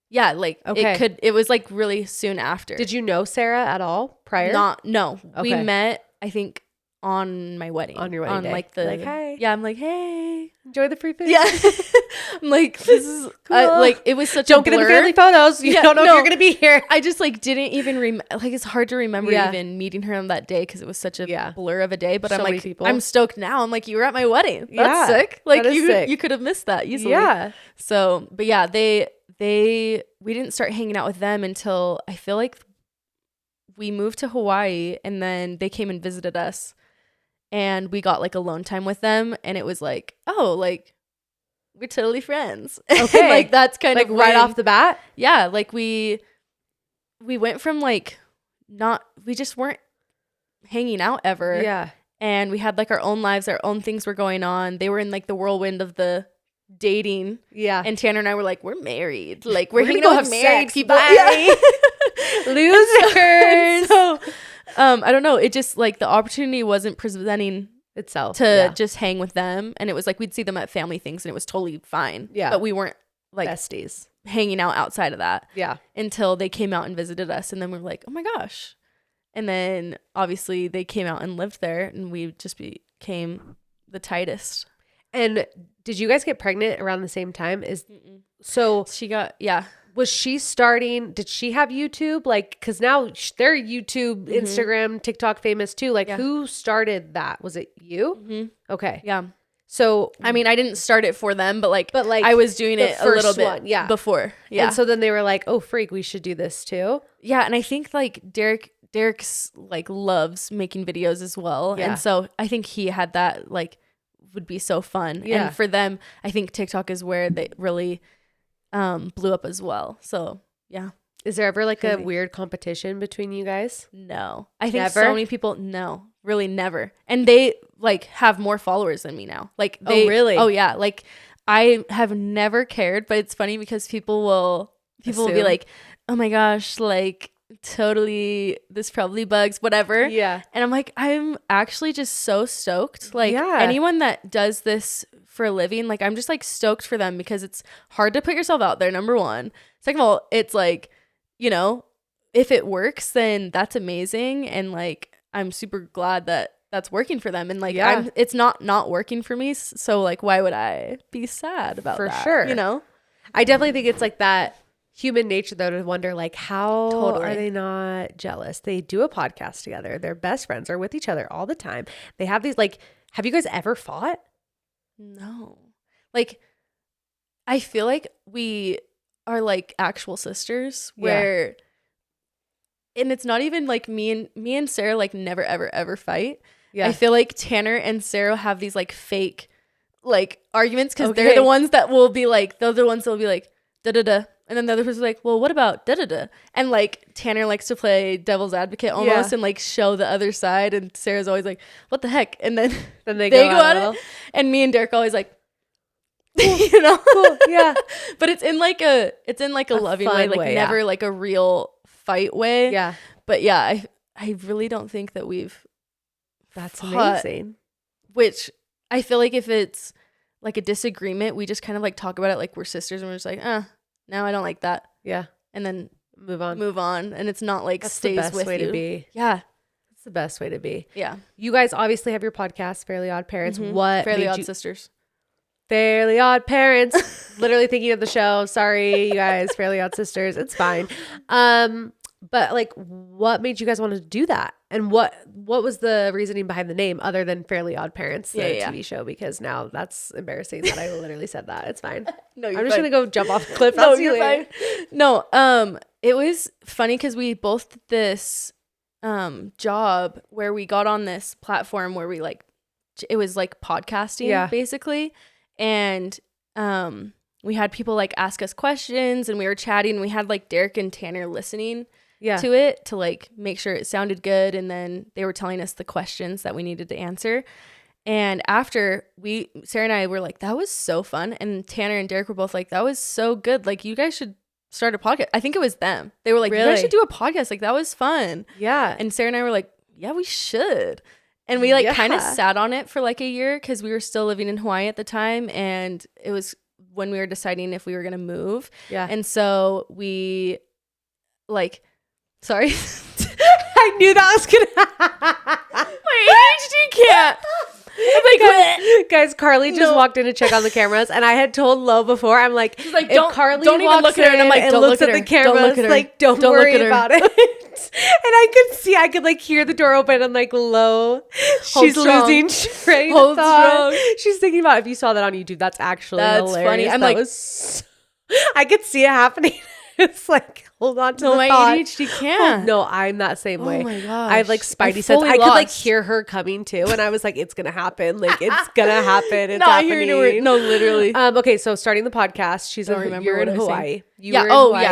yeah, like it was like really soon after. Did you know Sarah at all prior? No. Okay. We met, I think, on my wedding. On your wedding day. Like hey. Yeah, I'm like, hey. Enjoy the free food. Yeah. I'm like, this is cool. Like it was such don't get in the family photos. You don't know if you're gonna be here. I just like didn't even like it's hard to remember even meeting her on that day because it was such a blur of a day. But I'm like, I'm stoked now. I'm like, you were at my wedding. That's sick. Like you could have missed that easily. Yeah. So, but yeah, we didn't start hanging out with them until I feel like we moved to Hawaii, and then they came and visited us. And we got like alone time with them, and it was like, oh, like we're totally friends. Okay. Like that's kind of right off the bat. Yeah. Like we went from like we just weren't hanging out ever. Yeah. And we had like our own lives, our own things were going on. They were in like the whirlwind of the dating. Yeah. And Tanner and I were like, we're married. Like we're hanging out with married people. Yeah. Losers. So I don't know. It just like the opportunity wasn't presenting itself to just hang with them. And it was like we'd see them at family things and it was totally fine. Yeah. But we weren't like besties hanging out outside of that. Yeah. Until they came out and visited us. And then we were like, oh my gosh. And then obviously they came out and lived there, and we just became the tightest. And did you guys get pregnant around the same time? So she got, was she starting, did she have YouTube? Like, because now they're YouTube, Instagram, TikTok famous too. Like, who started that? Was it you? Mm-hmm. Okay. Yeah. So, I mean, I didn't start it for them, but like I was doing it a little bit before. Yeah. And so then they were like, oh, freak, we should do this too. Yeah. And I think like Derek's like loves making videos as well. Yeah. And so I think he had that like would be so fun. Yeah. And for them, I think TikTok is where they really blew up as well. So yeah. Is there ever like a weird competition between you guys? No. I think so many people, no, really never. And they like have more followers than me now. Like they, really? Oh yeah. Like I have never cared, but it's funny because people will be like, oh my gosh, like totally, this probably bugs, whatever. Yeah. And I'm like, I'm actually just so stoked. Like anyone that does this for a living, like I'm just like stoked for them because it's hard to put yourself out there, number one. Second of all, it's like, you know, if it works, then that's amazing. And like, I'm super glad that that's working for them. And like, it's not working for me. So like, why would I be sad about that? For sure. You know? I definitely think it's like that human nature though to wonder like how are they not jealous? They do a podcast together. They're best friends, are with each other all the time. They have these like, have you guys ever fought? No. Like I feel like we are like actual sisters where and it's not even like me and Sarah like never ever fight. Yeah. I feel like Tanner and Sarah have these like fake like arguments because they're the ones that will be like, they're the ones that will be like da da da, and then the other person's like, well, what about da da da, and like Tanner likes to play devil's advocate almost and like show the other side, and Sarah's always like, what the heck, and then they go at it, and me and Derek always like, you know, cool. Yeah. But it's in like a loving way, like never like a real fight way. Yeah. But yeah, I really don't think that we've. That's amazing. Which I feel like if it's like a disagreement, we just kind of like talk about it like we're sisters, and we're just like, no, I don't like that. Yeah. And then move on. And it's not like That's stays the best with way you. to be. Yeah. It's the best way to be. Yeah. You guys obviously have your podcast, Fairly Odd Parents. Mm-hmm. What Fairly Odd Sisters. Fairly Odd Parents. Literally thinking of the show. Sorry, you guys. Fairly Odd Sisters. It's fine. But like, what made you guys want to do that? And what was the reasoning behind the name other than Fairly Odd Parents, the TV show? Because now that's embarrassing that I literally said that. It's fine. No, I'm just gonna go jump off the cliff. No, you're fine. No, it was funny because we both did this job where we got on this platform where we like, it was like podcasting basically, and we had people like ask us questions, and we were chatting, and we had like Derek and Tanner listening to it to like make sure it sounded good, and then they were telling us the questions that we needed to answer. And after Sarah and I were like, that was so fun, and Tanner and Derek were both like, that was so good, like you guys should start a podcast. I think it was them. They were like, you guys should do a podcast, like that was fun. Yeah. And Sarah and I were like, yeah, we should. And we like kind of sat on it for like a year because we were still living in Hawaii at the time, and it was when we were deciding if we were gonna move. Yeah. And so we like, sorry, I knew that was gonna. My ADHD can't. Guys, Carly just walked in to check on the cameras, and I had told Lo before. I'm like, don't even look at her. And I'm like, don't look at the cameras. Like, don't worry about it. And I could like hear the door open, and like, Lo, she's losing train of thought. She's thinking about, if you saw that on YouTube, that's actually hilarious. Funny. I'm I could see it happening. It's like, hold on to the my thought. ADHD can't. Oh, no, I'm that same way. Oh my gosh. I have like spidey sense. I could like hear her coming too, and I was like, it's gonna happen. Like, it's gonna happen. It's happening. No, literally. Okay, so starting the podcast, you're in Hawaii.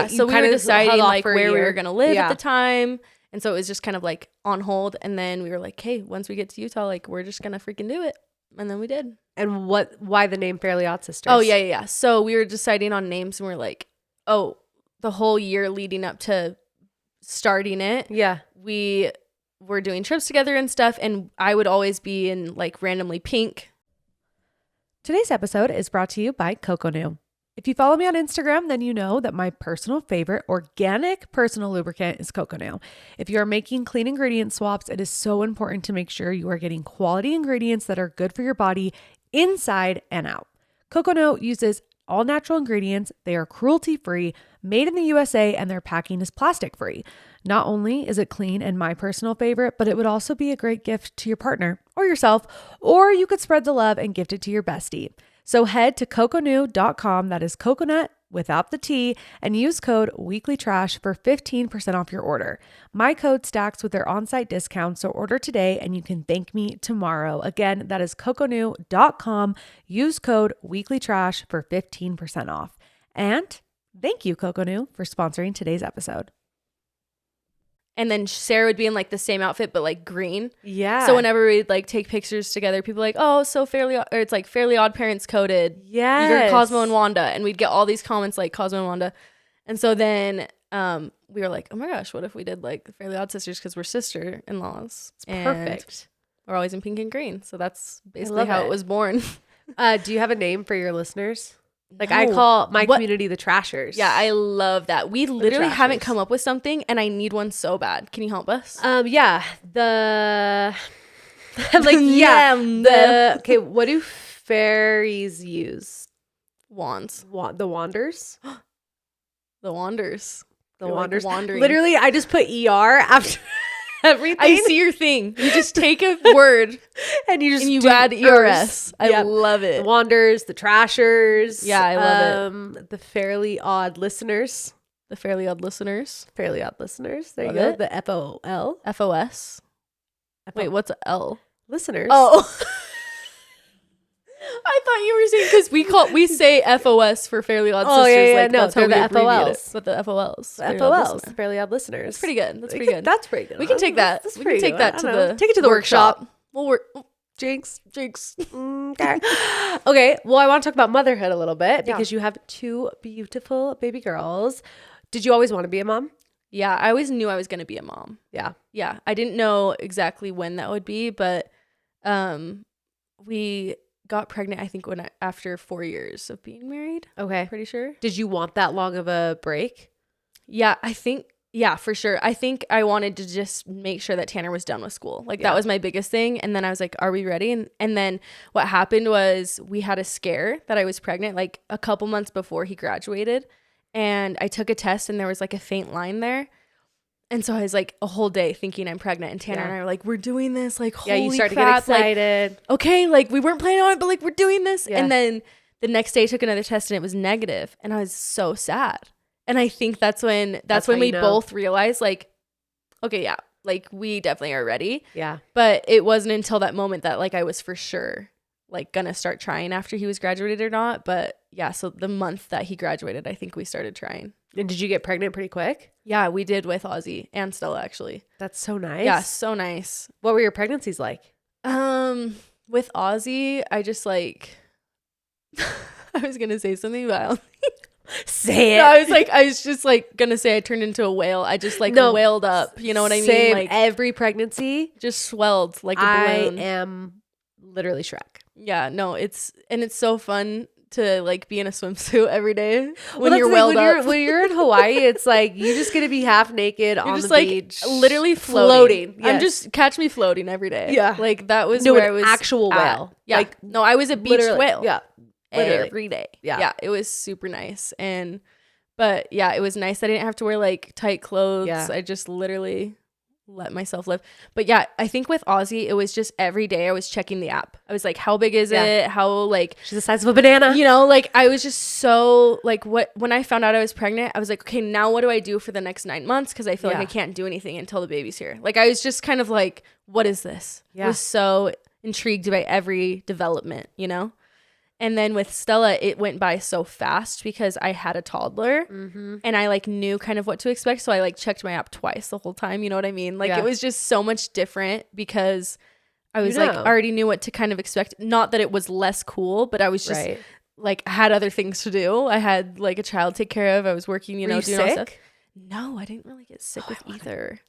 So we were deciding like where we were gonna live at the time, and so it was just kind of like on hold. And then we were like, hey, once we get to Utah, like we're just gonna freaking do it. And then we did. And why the name Fairly Odd Sisters? Oh yeah. So we were deciding on names, and we're like, the whole year leading up to starting it, we were doing trips together and stuff, and I would always be in like randomly pink. Today's episode is brought to you by Coconut. If you follow me on Instagram, then you know that my personal favorite organic personal lubricant is Coconut. If you are making clean ingredient swaps, it is so important to make sure you are getting quality ingredients that are good for your body inside and out. Coconut uses all natural ingredients. They are cruelty-free, made in the USA, and their packing is plastic-free. Not only is it clean and my personal favorite, but it would also be a great gift to your partner or yourself, or you could spread the love and gift it to your bestie. So head to coconut.com, that is coconut without the T, and use code WEEKLYTRASH for 15% off your order. My code stacks with their on-site discount, so order today and you can thank me tomorrow. Again, that is coconut.com. Use code WEEKLYTRASH for 15% off. And thank you, Coconut, for sponsoring today's episode. And then Sarah would be in like the same outfit, but like green. Yeah. So whenever we'd like take pictures together, people were like, oh, so it's like Fairly Odd Parents coded. Yeah. You're Cosmo and Wanda. And we'd get all these comments like Cosmo and Wanda. And so then we were like, oh my gosh, what if we did like the Fairly Odd Sisters, because we're sister-in-laws. It's perfect. We're always in pink and green. So that's basically how it was born. Do you have a name for your listeners? Like, I call my community the Trashers. Yeah, I love that. We literally haven't come up with something, and I need one so bad. Can you help us? Yeah. Okay, what do fairies use? Wands. The Wanders? The Wanders. The Wanders. Like wandering. Literally, I just put ER after everything. I see your thing. You just take a word and you add ERS. I love it. The Wanders, the Trashers. Yeah, I love it. The Fairly Odd Listeners. The Fairly Odd Listeners. Fairly Odd Listeners. There Love you go. it. The FOL. FOS. Wait, what's a L? Listeners. Oh. I thought you were saying because we say FOS for Fairly Odd Sisters. Yeah. Like, No, that's how we they're the abbreviate FOLs. it. But the FOLs. The FOLs. Fairly Odd Listeners. That's pretty good. That's pretty good. That's pretty good. We can take that. That's We can take that to the take it to the workshop. We'll work. Jinx. Okay. Okay. Well, I want to talk about motherhood a little bit because Yeah. you have 2 beautiful baby girls. Did you always want to be a mom? Yeah, I always knew I was going to be a mom. Yeah. Yeah, I didn't know exactly when that would be, but we got pregnant, I think, after 4 years of being married. Okay. Pretty sure. Did you want that long of a break? Yeah, I think, yeah, for sure. I think I wanted to just make sure that Tanner was done with school. Like, that was my biggest thing. And then I was like, are we ready? And then what happened was we had a scare that I was pregnant, like a couple months before he graduated. And I took a test and there was like a faint line there. And so I was like a whole day thinking I'm pregnant, and Tanner and I were like, we're doing this, like, holy you start crap, to get excited. Like, okay, like we weren't planning on it, but like we're doing this. Yeah. And then the next day I took another test and it was negative, and I was so sad. And I think that's when we both realized, like, okay, yeah, like we definitely are ready. Yeah. But it wasn't until that moment that like I was for sure like gonna start trying after he was graduated or not. But yeah, so the month that he graduated, I think we started trying. And did you get pregnant pretty quick? Yeah, we did with Ozzy and Stella, actually. That's so nice. Yeah, so nice. What were your pregnancies like? With Ozzy, I just like I was gonna say something, but I don't say it. No, I was just like gonna say I turned into a whale. I just like whaled up. You know what I mean? Like every pregnancy just swelled like a balloon. I am literally Shrek. Yeah, no, it's so fun to like be in a swimsuit every day when you're welled up. When you're in Hawaii, it's like you just get to be half naked on the beach, literally floating. Yes. I'm just catch me floating every day. Yeah, like that was where I was actual whale. Yeah, like no, I was a beach whale. Yeah, literally every day. Yeah, it was super nice. But yeah, it was nice. I didn't have to wear like tight clothes. Yeah. I just literally let myself live. But yeah, I think with Ozzy, it was just every day I was checking the app. I was like, how big is it? How like she's the size of a banana. You know, like I was just so like when I found out I was pregnant, I was like, okay, now what do I do for the next 9 months? Because I feel like I can't do anything until the baby's here. Like I was just kind of like, what is this? Yeah. I was so intrigued by every development, you know? And then with Stella, it went by so fast because I had a toddler and I like knew kind of what to expect. So I like checked my app twice the whole time. You know what I mean? Like it was just so much different because I was like, already knew what to kind of expect. Not that it was less cool, but I was just like, I had other things to do. I had like a child to take care of. I was working, you know, doing all stuff. No, I didn't really get sick with either.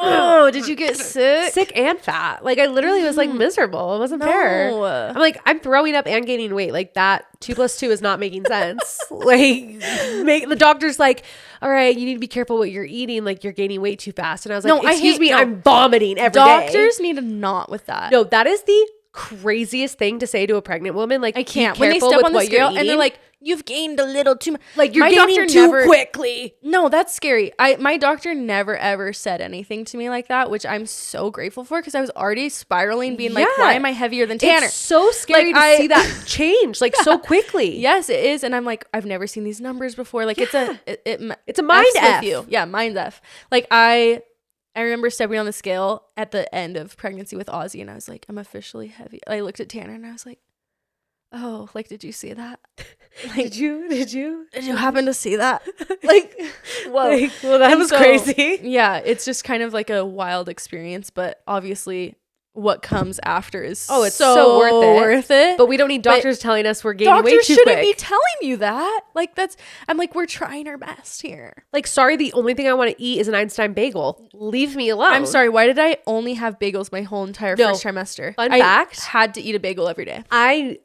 Oh, did you get sick? Sick and fat. Like I literally was like miserable. It wasn't fair. I'm like, I'm throwing up and gaining weight. Like that 2 + 2 is not making sense. Like the doctor's like, all right, you need to be careful what you're eating. Like you're gaining weight too fast. And I was like, excuse me, I'm vomiting every day. Doctors need a knot with that. No, that is the craziest thing to say to a pregnant woman. Like I can't. When they step on the scale and they're like, you've gained a little too much. Like you're gaining too quickly. No, that's scary. My doctor never ever said anything to me like that, which I'm so grateful for because I was already spiraling, being like, why am I heavier than Tanner? It's so scary to see that change like so quickly. Yes, it is. And I'm like, I've never seen these numbers before. Like it's a mind F. With you. Yeah, mind F. Like I remember stepping on the scale at the end of pregnancy with Ozzy and I was like, I'm officially heavy. I looked at Tanner and I was like, oh, like, did you see that? Like, did you happen to see that? Like, whoa. Like, well, that was crazy. Yeah, it's just kind of like a wild experience, but obviously what comes after is it's so worth it. But we don't need doctors telling us we're gaining weight too quick. Doctors shouldn't be telling you that. Like I'm like, we're trying our best here. Like, sorry, the only thing I want to eat is an Einstein bagel. Leave me alone. I'm sorry, why did I only have bagels my whole entire first trimester? Fun fact. I had to eat a bagel every day. I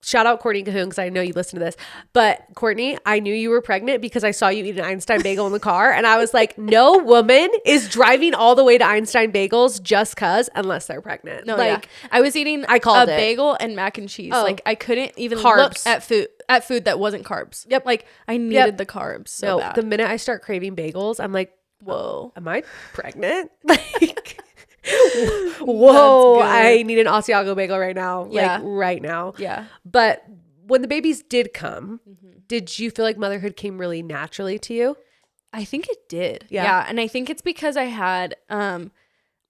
shout out Courtney Cahoon because I know you listen to this. But Courtney, I knew you were pregnant because I saw you eat an Einstein bagel in the car. And I was like, no woman is driving all the way to Einstein Bagels just because, unless they're pregnant. No, like I was eating a bagel and mac and cheese. Like I couldn't even look at food that wasn't carbs. Yep. Like I needed the carbs so bad. The minute I start craving bagels, I'm like, whoa, am I pregnant? Like, whoa, I need an Asiago bagel right now. Like right now. Yeah. But when the babies did come, did you feel like motherhood came really naturally to you? I think it did. Yeah. And I think it's because I had I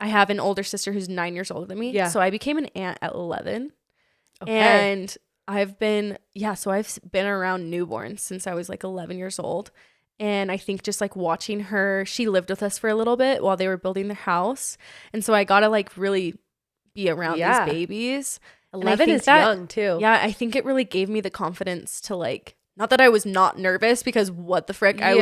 have an older sister who's 9 years older than me. Yeah. So I became an aunt at 11. Okay. And I've been around newborns since I was like 11 years old. And I think just like watching her, she lived with us for a little bit while they were building their house. And so I got to like really be around these babies. 11 is young too. Yeah. I think it really gave me the confidence to like, not that I was not nervous, because what the frick, I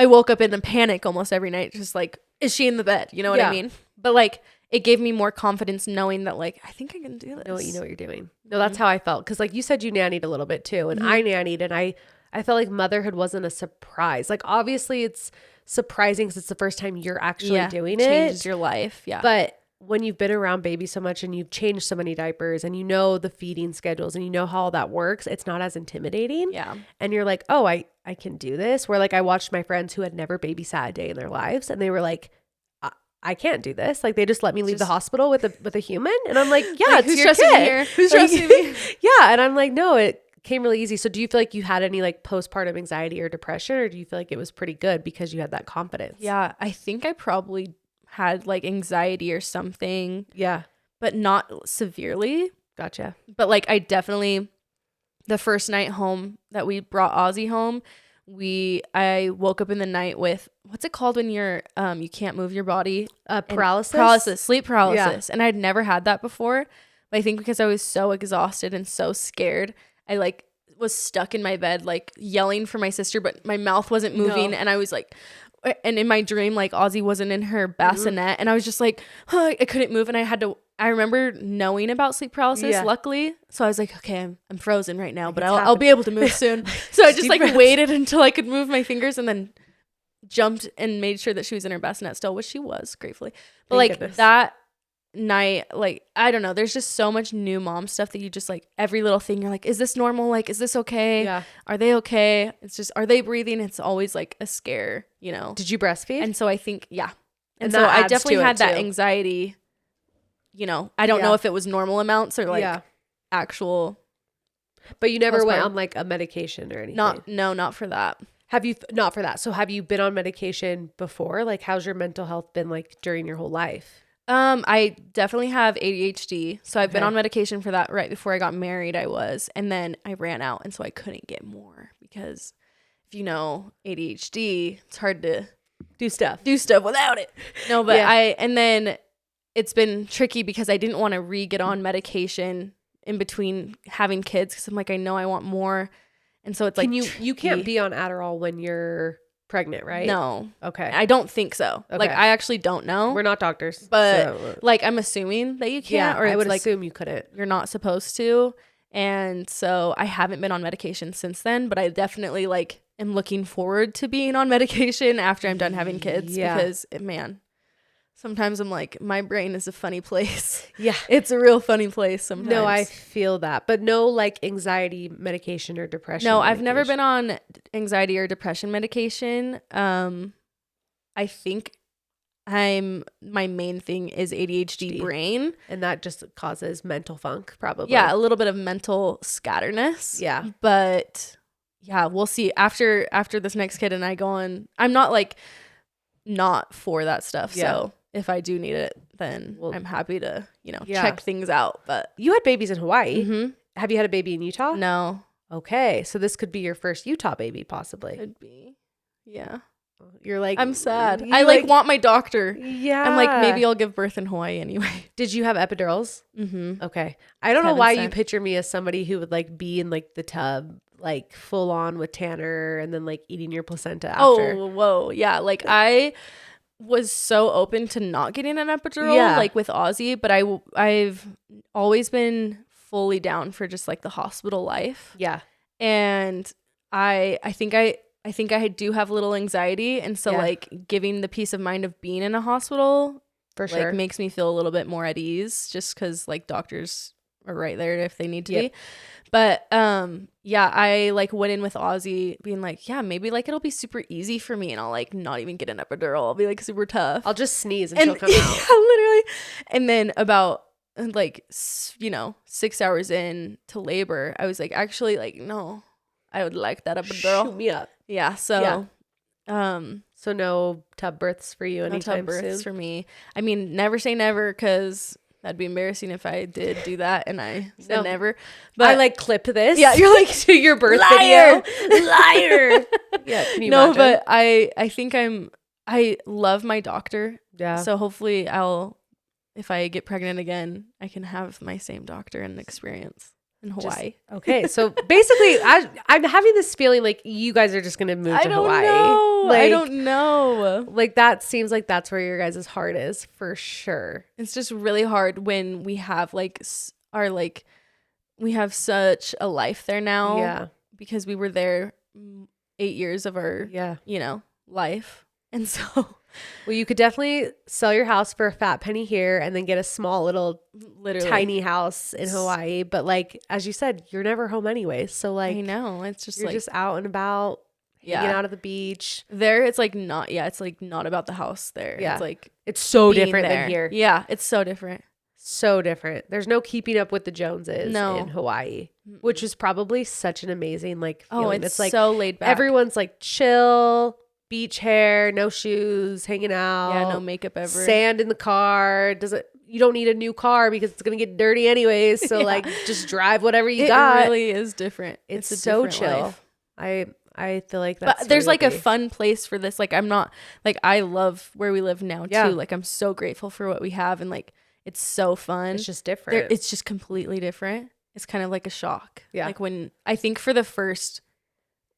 woke up in a panic almost every night. Just like, is she in the bed? You know what I mean? But like, it gave me more confidence knowing that like, I think I can do this. You know what you're doing. No, that's how I felt. Cause like you said, you nannied a little bit too. And I nannied, and I felt like motherhood wasn't a surprise. Like obviously it's surprising because it's the first time you're actually doing it. Changes your life. Yeah. But when you've been around babies so much and you've changed so many diapers and you know the feeding schedules and you know how all that works, it's not as intimidating. Yeah. And you're like, oh, I can do this. Where like I watched my friends who had never babysat a day in their lives, and they were like, I can't do this. Like they just let me leave the hospital with a human. And I'm like, yeah, like, it's your kid. Here? Who's trusting me? Yeah. And I'm like, no, it came really easy. So do you feel like you had any like postpartum anxiety or depression, or do you feel like it was pretty good because you had that confidence? Yeah, I think I probably had like anxiety or something. Yeah. But not severely. Gotcha. But like I definitely, the first night home that we brought Ozzy home, I woke up in the night with, what's it called when you're you can't move your body? Sleep paralysis. Yeah. And I'd never had that before. But I think because I was so exhausted and so scared, I like was stuck in my bed like yelling for my sister, but my mouth wasn't moving. And I was like, and in my dream, like Ozzy wasn't in her bassinet, and I was just like, I couldn't move, and I remember knowing about sleep paralysis, luckily. So I was like, okay, I'm frozen right now, but I'll be able to move soon. So I just like waited until I could move my fingers, and then jumped and made sure that she was in her bassinet still, which she was, gratefully. But like that night, like I don't know, there's just so much new mom stuff that you just like, every little thing you're like, is this normal? Like, is this okay? Are they okay? It's just, are they breathing? It's always like a scare, you know. Did you breastfeed? And so I think and so I definitely had that anxiety, you know. I don't know if it was normal amounts or like actual, but you never went on like a medication or anything. Not for that. Have you not for that? So have you been on medication before? Like how's your mental health been like during your whole life? I definitely have ADHD. So I've been on medication for that right before I got married. And then I ran out, and so I couldn't get more because if you know ADHD, it's hard to do stuff without it. No, but and then it's been tricky because I didn't want to get on medication in between having kids, because I'm like, I know I want more. And so it's like, you can't be on Adderall when you're pregnant, right? No. Okay. I don't think so. Okay. Like I actually don't know. We're not doctors, but like I'm assuming that you can't, or I would like, assume you couldn't. You're not supposed to. And so I haven't been on medication since then, but I definitely like am looking forward to being on medication after I'm done having kids, because man, sometimes I'm like, my brain is a funny place. Yeah. It's a real funny place sometimes. No, I feel that. But no like anxiety medication or depression. No, I've never been on anxiety or depression medication. I think my main thing is ADHD brain. And that just causes mental funk probably. Yeah, a little bit of mental scatterness. Yeah. But yeah, we'll see. After this next kid and I go on, I'm not like not for that stuff. Yeah. So if I do need it, then I'm happy to, check things out. But you had babies in Hawaii. Mm-hmm. Have you had a baby in Utah? No. Okay. So this could be your first Utah baby, possibly. Could be. Yeah. You're like, I'm sad. I like want my doctor. Yeah. I'm like, maybe I'll give birth in Hawaii anyway. Did you have epidurals? Mm-hmm. Okay. I don't know why you picture me as somebody who would like be in like the tub, like full on with Tanner, and then like eating your placenta after. Oh, whoa. Yeah. Like I was so open to not getting an epidural, like with Ozzy, but I've always been fully down for just like the hospital life. Yeah. And I think I do have a little anxiety, and so like giving the peace of mind of being in a hospital for sure like makes me feel a little bit more at ease, just because like doctors are right there if they need to be. But I like went in with Ozzy being like, maybe like it'll be super easy for me, and I'll like not even get an epidural. I'll be like super tough. I'll just sneeze and she'll come out. Yeah, literally. And then about like 6 hours in to labor, I was like, actually like, no, I would like that up a girl. Shoot me up. Yeah. So, so no tub births for you anytime soon? No tub births for me. I mean, never say never, because that'd be embarrassing if I did do that and I said never. But I like clip this. Yeah, you're like to your birth liar, video. Liar. Yeah, can you no, imagine? but I think I love my doctor. Yeah. So hopefully if I get pregnant again, I can have my same doctor and experience in Hawaii. Okay, so basically, I'm having this feeling like you guys are just gonna move to Hawaii. I don't know. Like that seems like that's where your guys' heart is for sure. It's just really hard when we have we have such a life there now. Yeah, because we were there 8 years of our life, and so. Well, you could definitely sell your house for a fat penny here and then get a small little tiny house in Hawaii. But like, as you said, you're never home anyway. So like, I know, it's just you're just out and about, hanging out at the beach. There, it's like it's like not about the house there. Yeah. It's like, it's so different than here. Yeah, it's so different. So different. There's no keeping up with the Joneses in Hawaii, which is probably such an amazing like feeling. It's like so laid back. Everyone's like chill. Beach hair, no shoes, hanging out. Yeah, no makeup ever. Sand in the car. You don't need a new car because it's gonna get dirty anyways. So like, just drive whatever you got. It really is different. It's so chill. Life. I feel like that's. But there's like a fun place for this. Like I'm not like I love where we live now too. Like I'm so grateful for what we have, and like it's so fun. It's just different. It's just completely different. It's kind of like a shock. Yeah. Like when I think for the first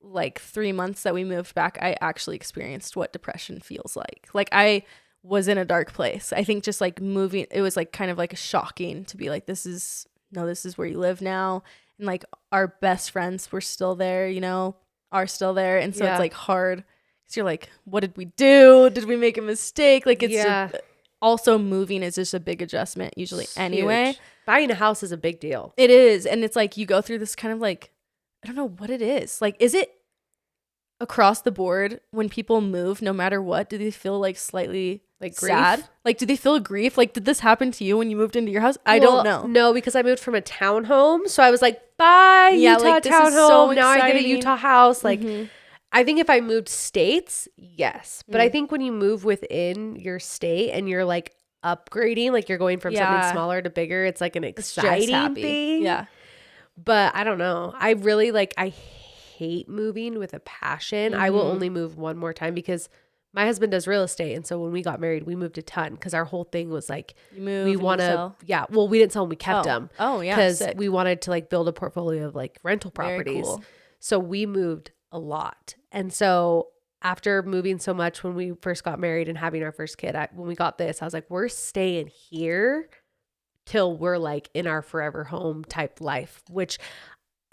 like 3 months that we moved back, I actually experienced what depression feels like. Like I was in a dark place. I think just like moving, it was like kind of like shocking to be like, this is where you live now. And like our best friends were still there, are still there. And so it's like hard because you're like, what did we do? Did we make a mistake? Like it's just, also moving is just a big adjustment usually anyway. Huge. Buying a house is a big deal. It is. And it's like you go through this kind of like, I don't know what it is. Like, is it across the board when people move, no matter what, do they feel like slightly like sad? Grief? Like, do they feel grief? Like, did this happen to you when you moved into your house? I don't know. No, because I moved from a townhome. So I was like, bye, Utah like, townhome. So now I get a Utah house. Like, I think if I moved states, yes. But I think when you move within your state and you're like upgrading, like you're going from something smaller to bigger, it's like an exciting thing. Yeah. But I don't know. I really I hate moving with a passion. I will only move one more time because my husband does real estate. And so when we got married, we moved a ton because our whole thing was like, we want to, well, we didn't sell them. We kept them. Oh, yeah. Because we wanted to build a portfolio of rental properties. Cool. So we moved a lot. And so after moving so much when we first got married and having our first kid, when we got this, I was like, we're staying here till we're in our forever home type life, which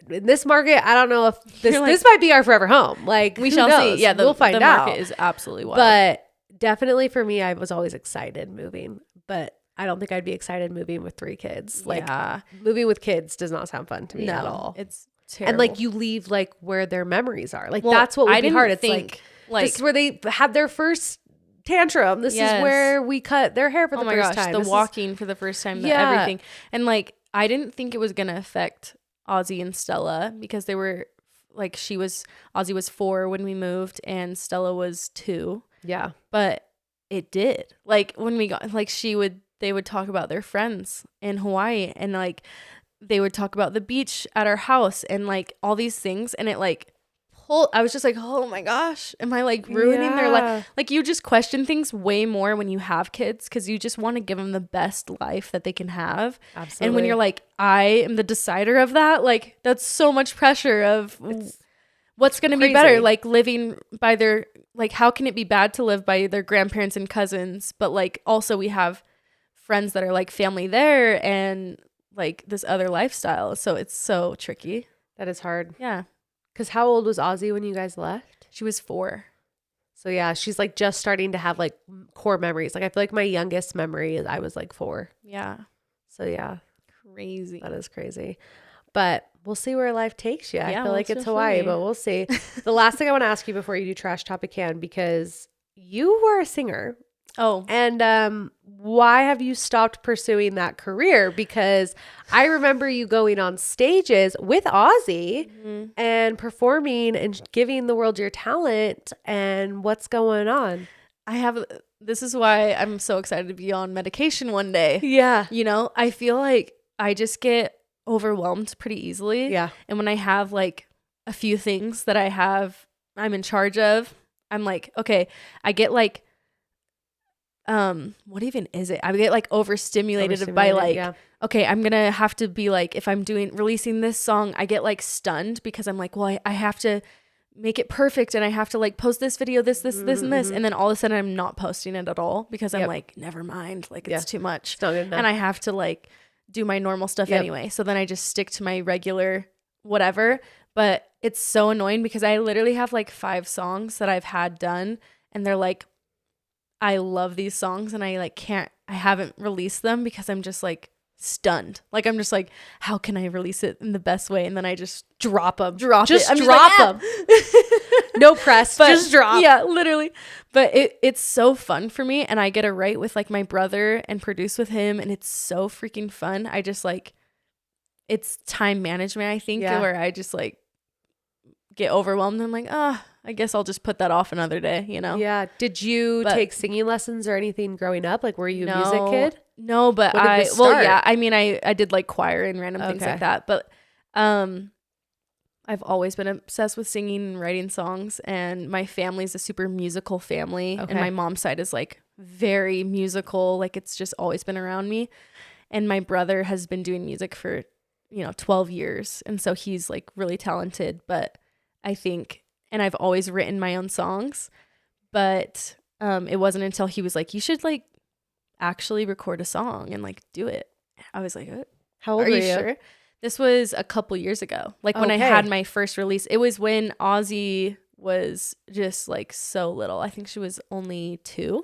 in this market, I don't know if this might be our forever home. We shall see. Yeah, we'll find out. The market is absolutely wild. But definitely for me, I was always excited moving, but I don't think I'd be excited moving with 3 kids. Moving with kids does not sound fun to me at all. It's terrible. And you leave where their memories are. That's what would be hard. It's this is where they had their first tantrum. This is where we cut their hair for the first time. The walking for the first time, everything. And I didn't think it was gonna affect Ozzy and Stella because they were Ozzy was 4 when we moved and Stella was 2. Yeah. But it did. When we got they would talk about their friends in Hawaii and they would talk about the beach at our house and all these things, and it I was just like, oh my gosh, am I ruining their life? You just question things way more when you have kids because you just want to give them the best life that they can have. Absolutely. And when you're I am the decider of that, that's so much pressure of what's going to be better, living by their, how can it be bad to live by their grandparents and cousins? But also we have friends that are family there and this other lifestyle. So it's so tricky. That is hard. Yeah. Because how old was Ozzy when you guys left? She was 4. So yeah, she's just starting to have core memories. I feel like my youngest memory is I was 4. Yeah. So yeah. Crazy. That is crazy. But we'll see where life takes you. I feel like it's definitely Hawaii, but we'll see. The last thing I want to ask you before you do Trash Topic Can, because you were a singer Oh. And why have you stopped pursuing that career? Because I remember you going on stages with Ozzy and performing and giving the world your talent. And what's going on? This is why I'm so excited to be on medication one day. Yeah. You know, I feel like I just get overwhelmed pretty easily. Yeah. And when I have like a few things that I'm in charge of, I'm like, okay, I get like, what even is it? I get like overstimulated by like, okay, I'm going to have to be like, if I'm releasing this song, I get like stunned because I'm like, well, I have to make it perfect and I have to like post this video, this, and this. And then all of a sudden I'm not posting it at all because I'm like, never mind. Like it's too much. It's not good enough. And I have to like do my normal stuff anyway. So then I just stick to my regular whatever. But it's so annoying because I literally have like 5 songs that I've had done and they're like, I love these songs and I haven't released them because I'm just like stunned. Like I'm just like, how can I release it in the best way? And then I just drop them. Drop them. No press, just drop. Yeah, literally. But it's so fun for me and I get to write with like my brother and produce with him and it's so freaking fun. I just like, it's time management, I think, where I just like get overwhelmed. I'm like, I guess I'll just put that off another day, you know? Yeah. Did you take singing lessons or anything growing up? Like, were you a music kid? No, but I mean, I did like choir and random things like that. But I've always been obsessed with singing and writing songs. And my family's a super musical family. And my mom's side is like very musical. Like it's just always been around me. And my brother has been doing music for, 12 years. And so he's like really talented. But I think, and I've always written my own songs, but it wasn't until he was like, you should like actually record a song and like do it. I was like, how old were you? Sure? This was a couple years ago. Like when I had my first release, it was when Ozzy was just like so little. I think she was only 2.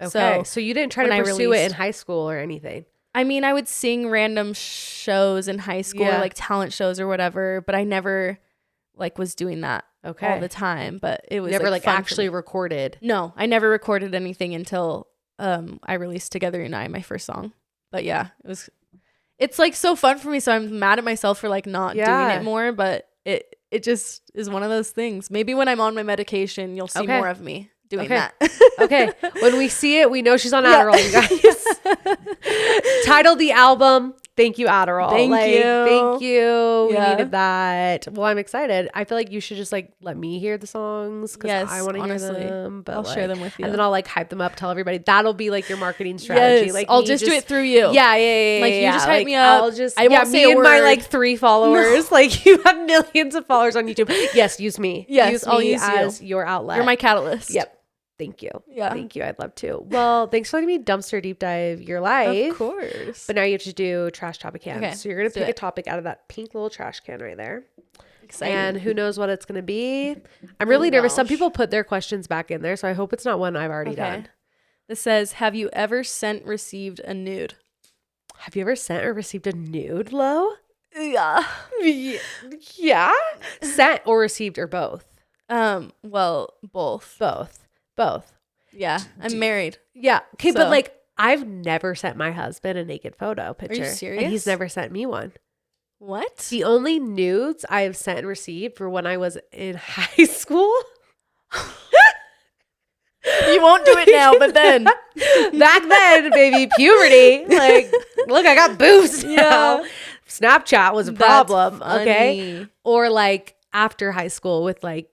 Okay. So you didn't try to pursue it in high school or anything? I mean, I would sing random shows in high school, or like talent shows or whatever, but I never like was doing that all the time. But it was never like actually recorded. No, I never recorded anything until I released Together Unite, my first song. But yeah, it's like so fun for me. So I'm mad at myself for like not doing it more, but it just is one of those things. Maybe when I'm on my medication, you'll see more of me doing that. Okay. When we see it, we know she's on Adderall, you guys. Title the album, Thank You, Adderall. Thank you. We needed that. Well, I'm excited. I feel like you should just like let me hear the songs because I want to hear them. But I'll share them with you. And then I'll like hype them up, tell everybody. That'll be like your marketing strategy. Yes, like I'll just do it through you. Yeah. Like you just hype me up. I won't say me and my like 3 followers. No. Like you have millions of followers on YouTube. Yes, use me. Yes, I'll use as your outlet. You're my catalyst. Yep. Thank you. Yeah. Thank you. I'd love to. Well, thanks for letting me dumpster deep dive your life. Of course. But now you have to do trash topic can. Okay, so you're going to pick a topic out of that pink little trash can right there. Exciting. And who knows what it's going to be. I'm really nervous. Some people put their questions back in there, so I hope it's not one I've already done. This says, have you ever received a nude? Have you ever sent or received a nude, Lo? Yeah. Yeah? Sent or received or both? Well, both. Both. Yeah. I'm married. Yeah. Okay, so. But like I've never sent my husband a naked photo picture. Are you serious? And he's never sent me one. What? The only nudes I have sent and received were when I was in high school. You won't do it now, but then. Back then, baby, puberty. Like, look, I got boobs now. Snapchat was a problem. Okay. Or like after high school with like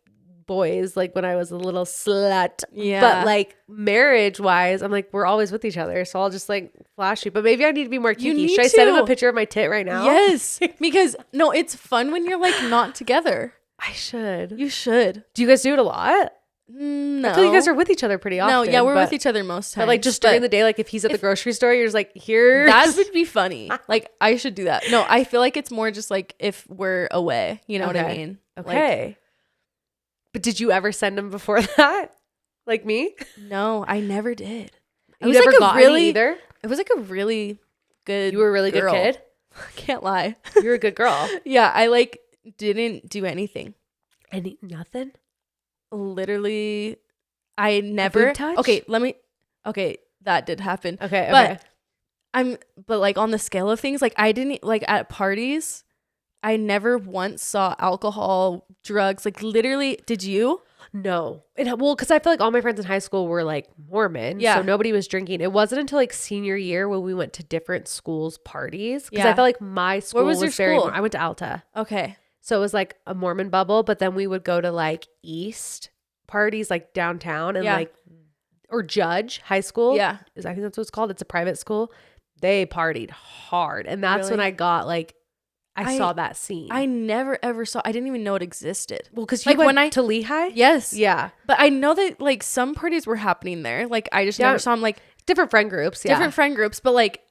boys, like when I was a little slut. Yeah. But like marriage wise, I'm like, we're always with each other. So I'll just like flash you. But maybe I need to be more kinky. Should I send him a picture of my tit right now? Yes. Because no, it's fun when you're like not together. I should. You should. Do you guys do it a lot? No. I feel you guys are with each other pretty often. No, yeah, we're with each other most times. But like just during the day, like if he's at the grocery store, you're just like, here. That would be funny. Like I should do that. No, I feel like it's more just like if we're away. You know what I mean? Okay. Like, but did you ever send him before that? Like me? No, I never did. You never got any either? It was like a really good You were a really good kid? Can't lie. You were a good girl. Yeah, I like didn't do anything. Nothing? Literally, I never. Touch? Okay, let me. Okay, that did happen. Okay. But like on the scale of things, like I didn't like at parties, I never once saw alcohol, drugs. Like literally, did you? No. Well, because I feel like all my friends in high school were like Mormon. Yeah. So nobody was drinking. It wasn't until like senior year when we went to different schools' parties. Because Yeah. I felt like my school was your school? I went to Alta. Okay. So it was like a Mormon bubble, but then we would go to like East parties, like downtown, and like, or Judge High School. Yeah. I think that's what it's called. It's a private school. They partied hard. And that's when I got like, I saw that scene. I never ever saw. I didn't even know it existed. Well, because you went to Lehigh? Yes. Yeah. But I know that like some parties were happening there. Like I just never saw them. Like different friend groups. Yeah. Different friend groups. But like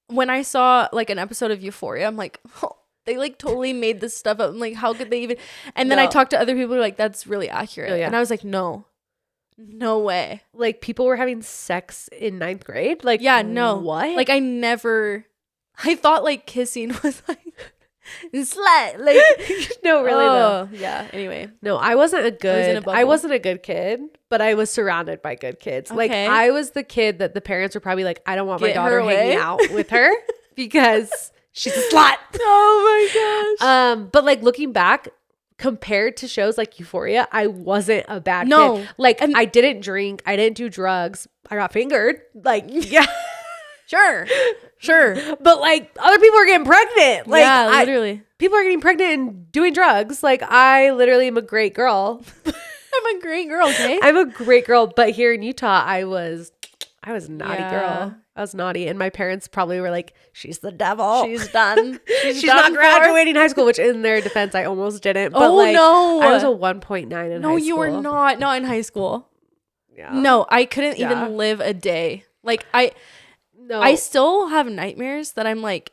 when I saw like an episode of Euphoria, I'm like, oh, they like totally made this stuff up. I'm like, how could they even? And then I talked to other people who were like, that's really accurate. And I was like, no way. Like people were having sex in 9th grade. Like, yeah, no. What? Like I thought like kissing was like slut. Like no, really though. Yeah. Anyway. No, I wasn't a good kid, but I was surrounded by good kids. Okay. Like I was the kid that the parents were probably like, I don't want my daughter hanging out with her because she's a slut. Oh my gosh. But like looking back, compared to shows like Euphoria, I wasn't a bad kid. Like I didn't drink, I didn't do drugs. I got fingered. Like yeah. Sure. But like other people are getting pregnant. Like literally. People are getting pregnant and doing drugs. Like I literally am a great girl. I'm a great girl, okay? I'm a great girl. But here in Utah, I was a naughty girl. I was naughty. And my parents probably were like, she's the devil. She's done. She's not graduating high school, which in their defense, I almost didn't. But no. I was a 1.9 in high school. No, you were not in high school. Yeah. No, I couldn't even live a day. Like I still have nightmares that I'm like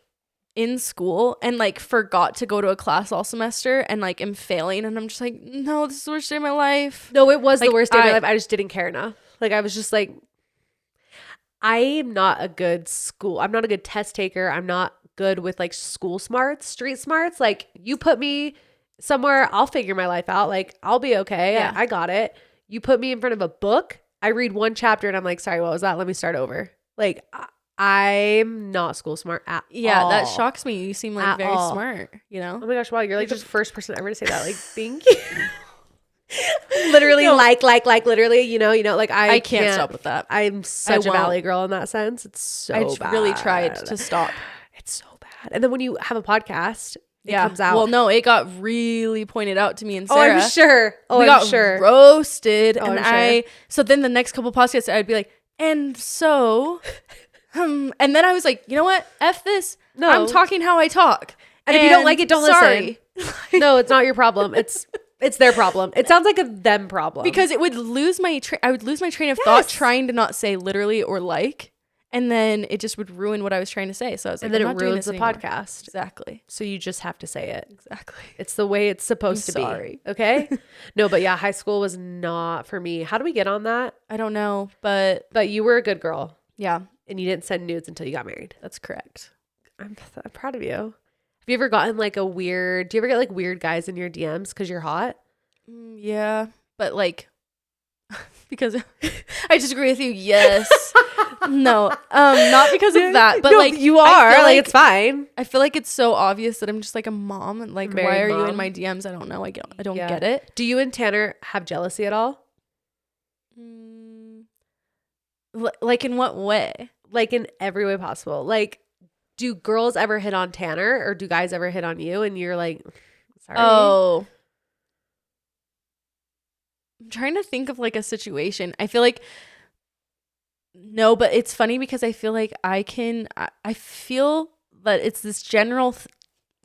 in school and like forgot to go to a class all semester and like am failing and I'm just like, no, this is the worst day of my life. No, it was like, the worst day of my life. I just didn't care enough. Like I was just like, I'm not a good test taker. I'm not good with like school smarts, street smarts. Like you put me somewhere, I'll figure my life out. Like I'll be okay. Yeah. I got it. You put me in front of a book, I read one chapter and I'm like, sorry, what was that? Let me start over. Like I'm not school smart at all. Yeah, that shocks me. You seem like very smart, you know? Oh my gosh, wow, you're like the first person ever to say that. Like, thank you. Literally, literally, you know, like I can't stop with that. I'm such a valley girl in that sense. It's so bad. I really tried to stop. It's so bad. And then when you have a podcast, it comes out. Well, no, it got really pointed out to me and Sarah. Oh, I'm sure. We got roasted. Oh, and so then the next couple podcasts, I'd be like, and so... and then I was like, you know what? F this. No. I'm talking how I talk. And if you don't like it, don't listen. No, it's not your problem. It's their problem. It sounds like a them problem. Because it would lose my train of thought trying to not say literally or like. And then it just would ruin what I was trying to say. So I was like, and then it ruins the podcast. Exactly. So you just have to say it. Exactly. It's the way it's supposed to be. Sorry. Okay? No, but yeah, high school was not for me. How do we get on that? I don't know. But you were a good girl. Yeah. And you didn't send nudes until you got married. That's correct. I'm proud of you. Have you ever gotten like do you ever get like weird guys in your DMs because you're hot? Yeah. But like, because I disagree with you. Yes. No. Not because of that. But no, like you are like it's fine. I feel like it's so obvious that I'm just like a mom and like, why are you in my DMs? I don't know. I don't get it. Do you and Tanner have jealousy at all? Like in what way? Like in every way possible. Like, do girls ever hit on Tanner or do guys ever hit on you and you're like, sorry? Oh. I'm trying to think of like a situation. I feel like no, but it's funny because I feel like I feel that it's this general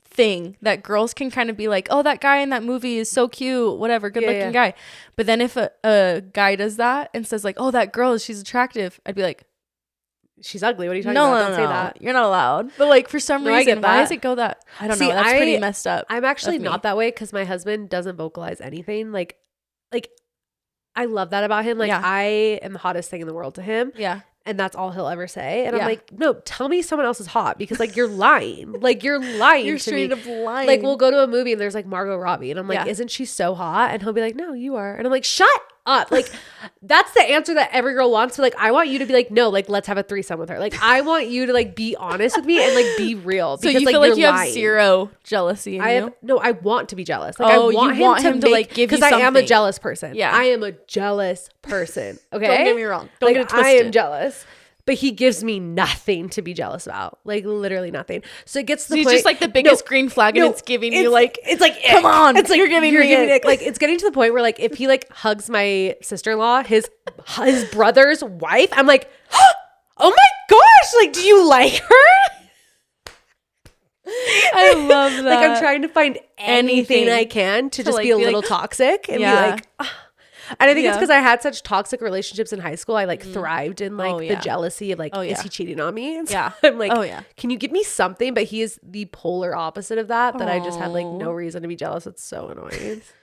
thing that girls can kind of be like, oh, that guy in that movie is so cute, whatever, good looking guy. But then if a guy does that and says like, oh, that girl, she's attractive, I'd be like, she's ugly. What are you talking about? Don't say that. You're not allowed. But like for some reason, why does it go that? I don't know. That's pretty messed up. I'm actually not that way because my husband doesn't vocalize anything. Like I love that about him. Like I am the hottest thing in the world to him. Yeah. And that's all he'll ever say. And I'm like, no, tell me someone else is hot because like you're lying. Like you're lying you're to me. You're straight up lying. Like we'll go to a movie and there's like Margot Robbie and I'm like, isn't she so hot? And he'll be like, no, you are. And I'm like, shut up. Like, that's the answer that every girl wants. So like, I want you to be like, no, like, let's have a threesome with her. Like, I want you to like be honest with me and like be real. So you feel like you have zero jealousy in you? No, I want to be jealous. Like, I want him to like give you something. Because I am a jealous person. Yeah. I am a jealous person. Okay. Don't get me wrong. Don't get it twisted. I am jealous. But he gives me nothing to be jealous about. Like, literally nothing. So it gets to the point. He's just like the biggest green flag, and it's giving you like, it's like, come on. It's like, you're giving me ick. Like, it's getting to the point where like, if he like hugs my sister-in-law, his brother's wife, I'm like, oh my gosh, like, do you like her? I love that. Like, I'm trying to find anything I can to just like, be a little toxic and be like, and I think it's because I had such toxic relationships in high school. I like thrived in like the jealousy of like, is he cheating on me? And so I'm like, can you give me something? But he is the polar opposite of that I just had like no reason to be jealous. It's so annoying. It's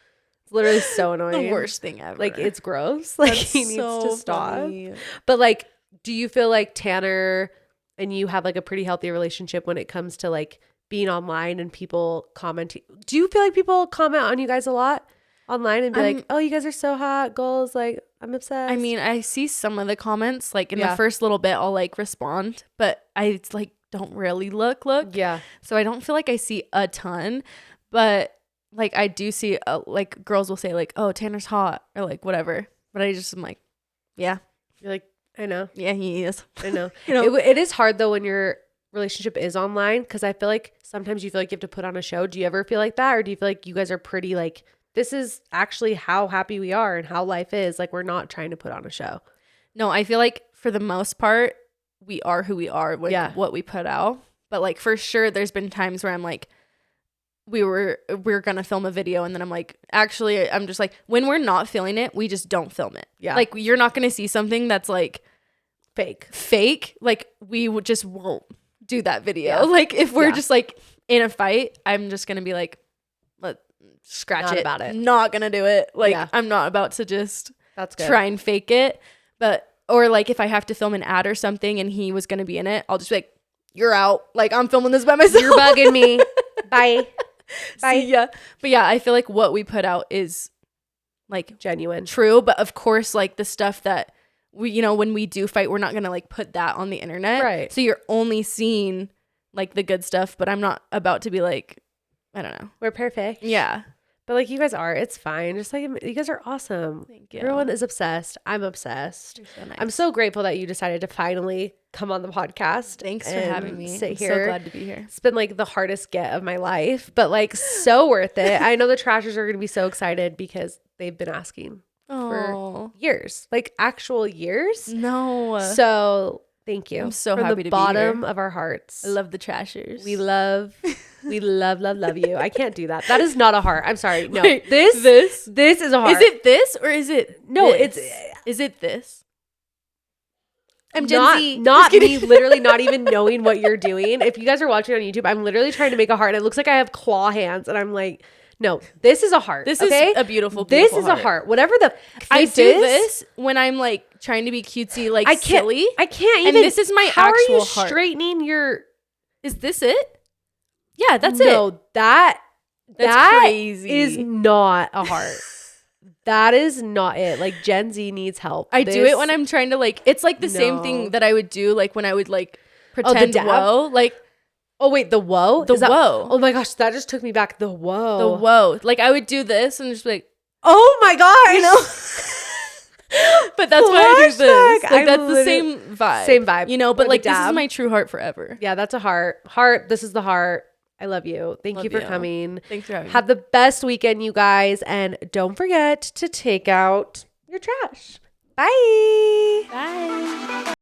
literally so annoying. The worst thing ever. Like, it's gross. Like, he needs to stop. Funny. But like, do you feel like Tanner and you have like a pretty healthy relationship when it comes to like being online and people commenting? Do you feel like people comment on you guys a lot online and be like, oh, you guys are so hot, goals, like, I'm obsessed? I mean, I see some of the comments, like in the first little bit I'll like respond, but I like don't really look so I don't feel like I see a ton, but like I do see like girls will say like, oh, Tanner's hot or like whatever, but I just am like, you're like, I know, he is. I know. It is hard though when your relationship is online, because I feel like sometimes you feel like you have to put on a show. Do you ever feel like that, or do you feel like you guys are pretty like, this is actually how happy we are and how life is? Like, we're not trying to put on a show. No, I feel like for the most part, we are who we are with what we put out. But like, for sure, there's been times where I'm like, we're going to film a video. And then I'm like, actually, I'm just like, when we're not feeling it, we just don't film it. Yeah. Like, you're not going to see something that's like fake. Like, we just won't do that video. Yeah. Like, if we're just like in a fight, I'm just going to be like, scratch not it about it, not gonna do it. Like, I'm not about to just try and fake it. But or like, if I have to film an ad or something and he was gonna be in it, I'll just be like, you're out, like, I'm filming this by myself, you're bugging me. Bye. See ya. But yeah, I feel like what we put out is like genuine, true. But of course, like, the stuff that we, you know, when we do fight, we're not gonna like put that on the internet, right? So you're only seeing like the good stuff, but I'm not about to be like, I don't know, we're perfect. Yeah. But like, you guys are, it's fine. Just like, you guys are awesome. Thank you. Everyone is obsessed. I'm obsessed. You're so nice. I'm so grateful that you decided to finally come on the podcast. Thanks for having me. I'm so glad to be here. It's been like the hardest get of my life, but like so worth it. I know the Trashers are going to be so excited because they've been asking for years, like actual years. No. So thank you. I'm so from happy the to be bottom here. of our hearts. I love the Trashers. We love you. I can't do that. That is not a heart. I'm sorry. No. Wait, this is a heart. Is it this or is it no, this? Is it this? I'm Gen Z. Not me literally not even knowing what you're doing. If you guys are watching on YouTube, I'm literally trying to make a heart. It looks like I have claw hands and I'm like, no, this is a heart. This is a beautiful This is heart. A heart. Whatever the I do this when I'm like trying to be cutesy, like silly. I can't even. And this is my how actual are you heart. Straightening your. Is this it? Yeah, that's it. No, that's crazy. Is not a heart. That is not it. Like, Gen Z needs help. I do it when I'm trying to like. It's like the same thing that I would do like when I would like pretend whoa. Like, oh wait, the whoa? Whoa. Oh my gosh, that just took me back. The whoa. The whoa. Like, I would do this and just be like, oh my gosh. You know? But that's why I do this. Like, that's the same vibe. Same vibe. You know, but like, this is my true heart forever. Yeah, that's a heart. Heart, this is the heart. I love you. Thank you for coming. Thanks for having me. Have the best weekend, you guys. And don't forget to take out your trash. Bye. Bye.